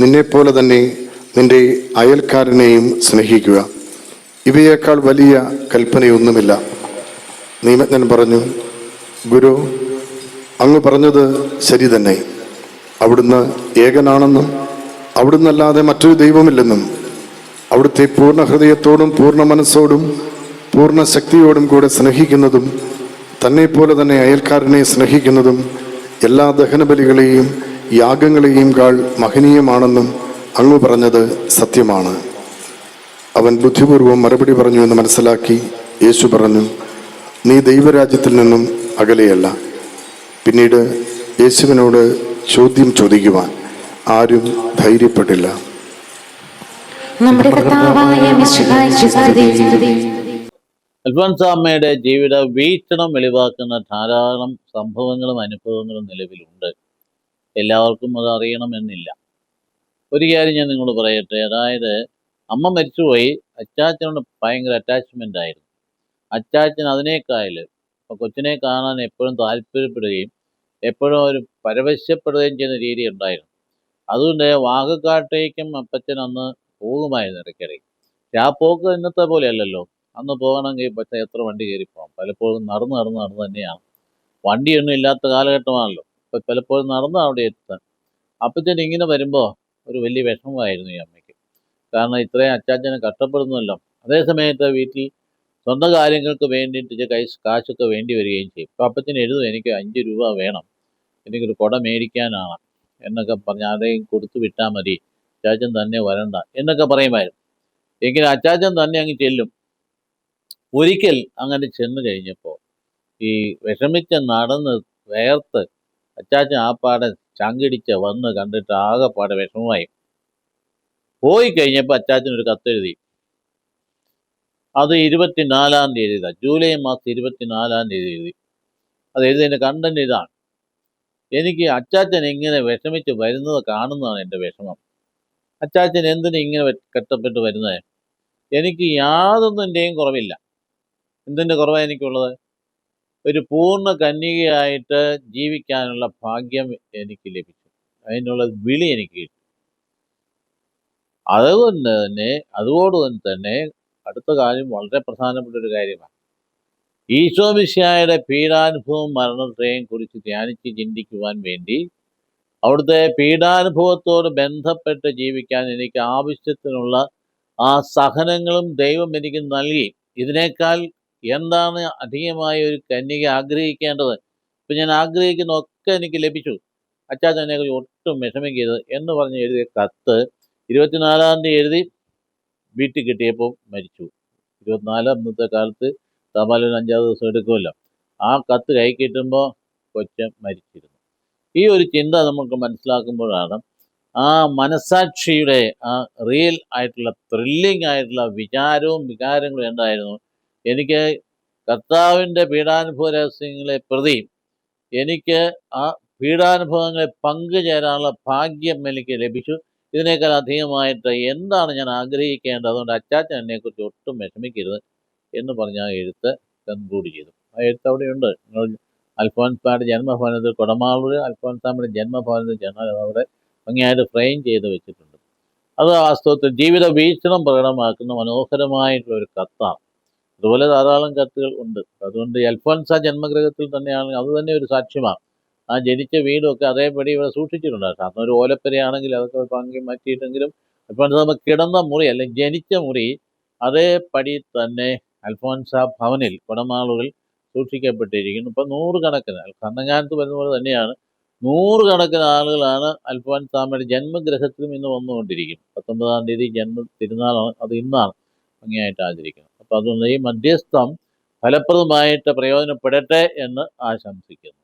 നിന്നെപ്പോലെ തന്നെ നിന്റെ അയൽക്കാരനെയും സ്നേഹിക്കുക. ഇവയേക്കാൾ വലിയ കൽപ്പനയൊന്നുമില്ല. നിയമജ്ഞൻ പറഞ്ഞു, ഗുരു, അങ്ങ് പറഞ്ഞത് ശരി തന്നെ. അവിടുന്ന് ഏകനാണെന്നും അവിടുന്നല്ലാതെ മറ്റൊരു ദൈവമില്ലെന്നും അവിടുത്തെ പൂർണ്ണ ഹൃദയത്തോടും പൂർണ്ണ മനസ്സോടും പൂർണ്ണ ശക്തിയോടും കൂടെ സ്നേഹിക്കുന്നതും തന്നെപ്പോലെ തന്നെ അയൽക്കാരനെ സ്നേഹിക്കുന്നതും എല്ലാ ദഹനബലികളെയും യാഗങ്ങളെയും കാൾ മഹനീയമാണെന്നും അങ്ങ് പറഞ്ഞത് സത്യമാണ്. അവൻ ബുദ്ധിപൂർവം മറുപടി പറഞ്ഞു എന്ന് മനസ്സിലാക്കി യേശു പറഞ്ഞു, നീ ദൈവരാജ്യത്തിൽ നിന്നും അകലെയല്ല. പിന്നീട് യേശുവിനോട് ചോദ്യം ചോദിക്കുവാൻ ആരും ധൈര്യപ്പെട്ടില്ല. അൽഫോൻസാമ്മയുടെ ജീവിത വീക്ഷണം വെളിവാക്കുന്ന ധാരാളം സംഭവങ്ങളും അനുഭവങ്ങളും നിലവിലുണ്ട്. എല്ലാവർക്കും അത് അറിയണമെന്നില്ല. ഒരു കാര്യം ഞാൻ നിങ്ങളോട് പറയട്ടെ. അതായത്, അമ്മ മരിച്ചുപോയി, അച്ചാച്ചനോട് ഭയങ്കര അറ്റാച്ച്മെൻ്റ് ആയിരുന്നു. അച്ചാച്ചൻ അതിനേക്കാൾ കൊച്ചിനെ കാണാൻ എപ്പോഴും താല്പര്യപ്പെടുകയും എപ്പോഴും ഒരു പരവശ്യപ്പെടുകയും ചെയ്യുന്ന രീതി ഉണ്ടായിരുന്നു. അതുകൊണ്ട് വാകക്കാട്ടേക്കും അപ്പച്ചൻ അന്ന് പോകുമായിരുന്നു ഇടയ്ക്കിടയ്ക്ക്. ആ പോക്ക് ഇന്നത്തെ പോലെയല്ലല്ലോ. അന്ന് പോകണമെങ്കിൽ പക്ഷേ എത്ര വണ്ടി കയറി പോകാം. പലപ്പോഴും നടന്ന് തന്നെയാണ്. വണ്ടിയൊന്നും ഇല്ലാത്ത കാലഘട്ടമാണല്ലോ. അപ്പം പലപ്പോഴും നടന്ന് അവിടെ എത്താൻ. അപ്പച്ചൻ ഇങ്ങനെ വരുമ്പോൾ ഒരു വലിയ വിഷമമായിരുന്നു ഈ അമ്മയ്ക്ക്. കാരണം ഇത്രയും അച്ചാച്ചനെ കഷ്ടപ്പെടുന്നല്ലോ. അതേ സമയത്ത് വീട്ടിൽ സ്വന്തം കാര്യങ്ങൾക്ക് വേണ്ടിയിട്ട് കാശൊക്കെ വേണ്ടി വരികയും ചെയ്യും. അപ്പോൾ അപ്പച്ചന് എഴുതും, എനിക്ക് 5 രൂപ വേണം, എനിക്കൊരു കുട മേടിക്കാനാണ് എന്നൊക്കെ പറഞ്ഞ് ആരെയും കൊടുത്തു വിട്ടാൽ മതി, അച്ചാച്ചൻ തന്നെ വരണ്ട എന്നൊക്കെ പറയുമായിരുന്നു. എങ്കിലും അച്ചാച്ചൻ തന്നെ അങ്ങ് ചെല്ലും. ഒരിക്കൽ അങ്ങനെ ചെന്ന് കഴിഞ്ഞപ്പോൾ ഈ വിഷമിച്ച് നടന്ന് വേർത്ത് അച്ചാച്ചൻ ആപ്പാടെ ചങ്കിടിച്ച് വന്ന് കണ്ടിട്ട് ആകെപ്പാടെ വിഷമമായി. പോയി കഴിഞ്ഞപ്പോൾ അച്ചാച്ചൻ ഒരു കത്തെഴുതി. അത് 24-ാം തീയതി എഴുതാം, ജൂലൈ മാസം 24-ാം തീയതി എഴുതി. അത് എഴുതിയതിൻ്റെ കണ്ടന്റ് ഇതാണ്: എനിക്ക് അച്ചാച്ചൻ ഇങ്ങനെ വിഷമിച്ച് വരുന്നത് കാണുന്നതാണ് എൻ്റെ വിഷമം. അച്ചാച്ചൻ എന്തിനും ഇങ്ങനെ കഷ്ടപ്പെട്ട് വരുന്നത്? എനിക്ക് യാതൊന്നിൻ്റെയും കുറവില്ല. എന്തിൻ്റെ കുറവാണ് എനിക്കുള്ളത്? ഒരു പൂർണ്ണ കന്യകയായിട്ട് ജീവിക്കാനുള്ള ഭാഗ്യം എനിക്ക് ലഭിച്ചു. അതിനുള്ള വിളി എനിക്ക് കിട്ടി. അതുകൊണ്ട് തന്നെ അടുത്ത കാര്യം വളരെ പ്രധാനപ്പെട്ട ഒരു കാര്യമാണ്. ഈശോ മിശിഹായുടെ പീഡാനുഭവവും മരണത്തെയും കുറിച്ച് ധ്യാനിച്ച് ചിന്തിക്കുവാൻ വേണ്ടി, അവിടുത്തെ പീഡാനുഭവത്തോട് ബന്ധപ്പെട്ട് ജീവിക്കാൻ എനിക്ക് ആവശ്യത്തിനുള്ള ആ സഹനങ്ങളും ദൈവം എനിക്ക് നൽകി. ഇതിനേക്കാൾ എന്താണ് അധികമായ ഒരു കന്യക ആഗ്രഹിക്കേണ്ടത്? ഇപ്പം ഞാൻ ആഗ്രഹിക്കുന്ന ഒക്കെ എനിക്ക് ലഭിച്ചു. അച്ചാച്ചനെ ഒട്ടും വിഷമിക്കരുത് എന്ന് പറഞ്ഞ് എഴുതിയ കത്ത് 24-ാം തീയതി എഴുതി വീട്ടിൽ കിട്ടിയപ്പോൾ മരിച്ചു. 24 അന്നത്തെ കാലത്ത് തപാലിന് 5 ദിവസം എടുക്കുമല്ലോ. ആ കത്ത് കൈ കിട്ടുമ്പോൾ കൊച്ചൻ മരിച്ചിരുന്നു. ഈ ഒരു ചിന്ത നമുക്ക് മനസ്സിലാക്കുമ്പോഴാണ് ആ മനസാക്ഷിയുടെ ആ റിയൽ ആയിട്ടുള്ള ത്രില്ലിംഗ് ആയിട്ടുള്ള വിചാരവും വികാരങ്ങളും എന്തായിരുന്നു. എനിക്ക് കർത്താവിൻ്റെ പീഡാനുഭവ രഹസ്യങ്ങളെ പ്രതി എനിക്ക് ആ പീഡാനുഭവങ്ങളെ പങ്കുചേരാനുള്ള ഭാഗ്യം എനിക്ക് ലഭിച്ചു. ഇതിനേക്കാൾ അധികമായിട്ട് എന്താണ് ഞാൻ ആഗ്രഹിക്കേണ്ടത്? അതുകൊണ്ട് അച്ചാച്ചൻ എന്നെക്കുറിച്ച് ഒട്ടും വിഷമിക്കരുത് എന്ന് പറഞ്ഞ് ആ എഴുത്ത് കൺക്ലൂഡ് ചെയ്തു. ആ എഴുത്ത് അവിടെയുണ്ട്. നിങ്ങൾ അൽഫോൻസാമ്മയുടെ ജന്മഭവനത്തിൽ, കൊടമാളൂർ അൽഫോൻസാമ്മയുടെ ജന്മഭവനത്തിൽ ചെന്നാൽ അവിടെ ഭംഗിയായിട്ട് ഫ്രെയിം ചെയ്ത് വെച്ചിട്ടുണ്ട്. അത് വാസ്തവത്തിൽ ജീവിത വീക്ഷണം പ്രകടമാക്കുന്ന മനോഹരമായിട്ടുള്ള ഒരു കത്താണ്. അതുപോലെ ധാരാളം കത്തുകൾ ഉണ്ട്. അതുകൊണ്ട് അൽഫോൻസ ജന്മഗൃഹത്തിൽ തന്നെയാണെങ്കിൽ അത് തന്നെ ഒരു സാക്ഷ്യമാണ്. ആ ജനിച്ച വീടൊക്കെ അതേപടി ഇവിടെ സൂക്ഷിച്ചിട്ടുണ്ട്. സാധാരണ ഒരു ഓലപ്പരയാണെങ്കിൽ അതൊക്കെ പങ്കി മാറ്റിയിട്ടെങ്കിലും അൽഫോൻസാമ്മ കിടന്ന മുറി അല്ലെങ്കിൽ ജനിച്ച മുറി അതേപടി തന്നെ അൽഫോൻസ ഭവനിൽ കൊടമാളൂരിൽ സൂക്ഷിക്കപ്പെട്ടിരിക്കുന്നു. ഇപ്പം 100 കണക്കിന് കണ്ണങ്ങാനത്ത് വരുന്ന പോലെ തന്നെയാണ് 100 കണക്കിന് ആളുകളാണ് അൽഫോൻസാമ്മയുടെ ജന്മഗൃഹത്തിലും ഇന്ന് വന്നുകൊണ്ടിരിക്കും. 19-ാം തീയതി തിരുനാളാണ്, അത് ഇന്നാണ് ഭംഗിയായിട്ട് ആചരിക്കുന്നത്. അപ്പം അതുകൊണ്ട് ഈ മധ്യസ്ഥം ഫലപ്രദമായിട്ട് പ്രയോജനപ്പെടട്ടെ എന്ന് ആശംസിക്കുന്നു.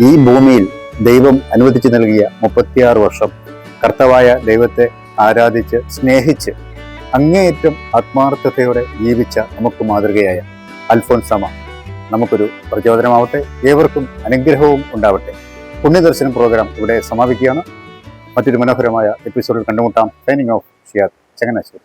ഈ ഭൂമിയിൽ ദൈവം അനുവദിച്ചു നൽകിയ 36 വർഷം കർത്താവായ ദൈവത്തെ ആരാധിച്ച് സ്നേഹിച്ച് അങ്ങേയറ്റം ആത്മാർത്ഥതയോടെ ജീവിച്ച നമുക്ക് മാതൃകയായ അൽഫോൻസാമ നമുക്കൊരു പ്രചോദനമാവട്ടെ. ഏവർക്കും അനുഗ്രഹവും ഉണ്ടാവട്ടെ. പുണ്യദർശനം പ്രോഗ്രാം ഇവിടെ സമാപിക്കുകയാണ്. മറ്റൊരു മനോഹരമായ എപ്പിസോഡിൽ കണ്ടുമുട്ടാം. Signing off Shiyad Changanassery.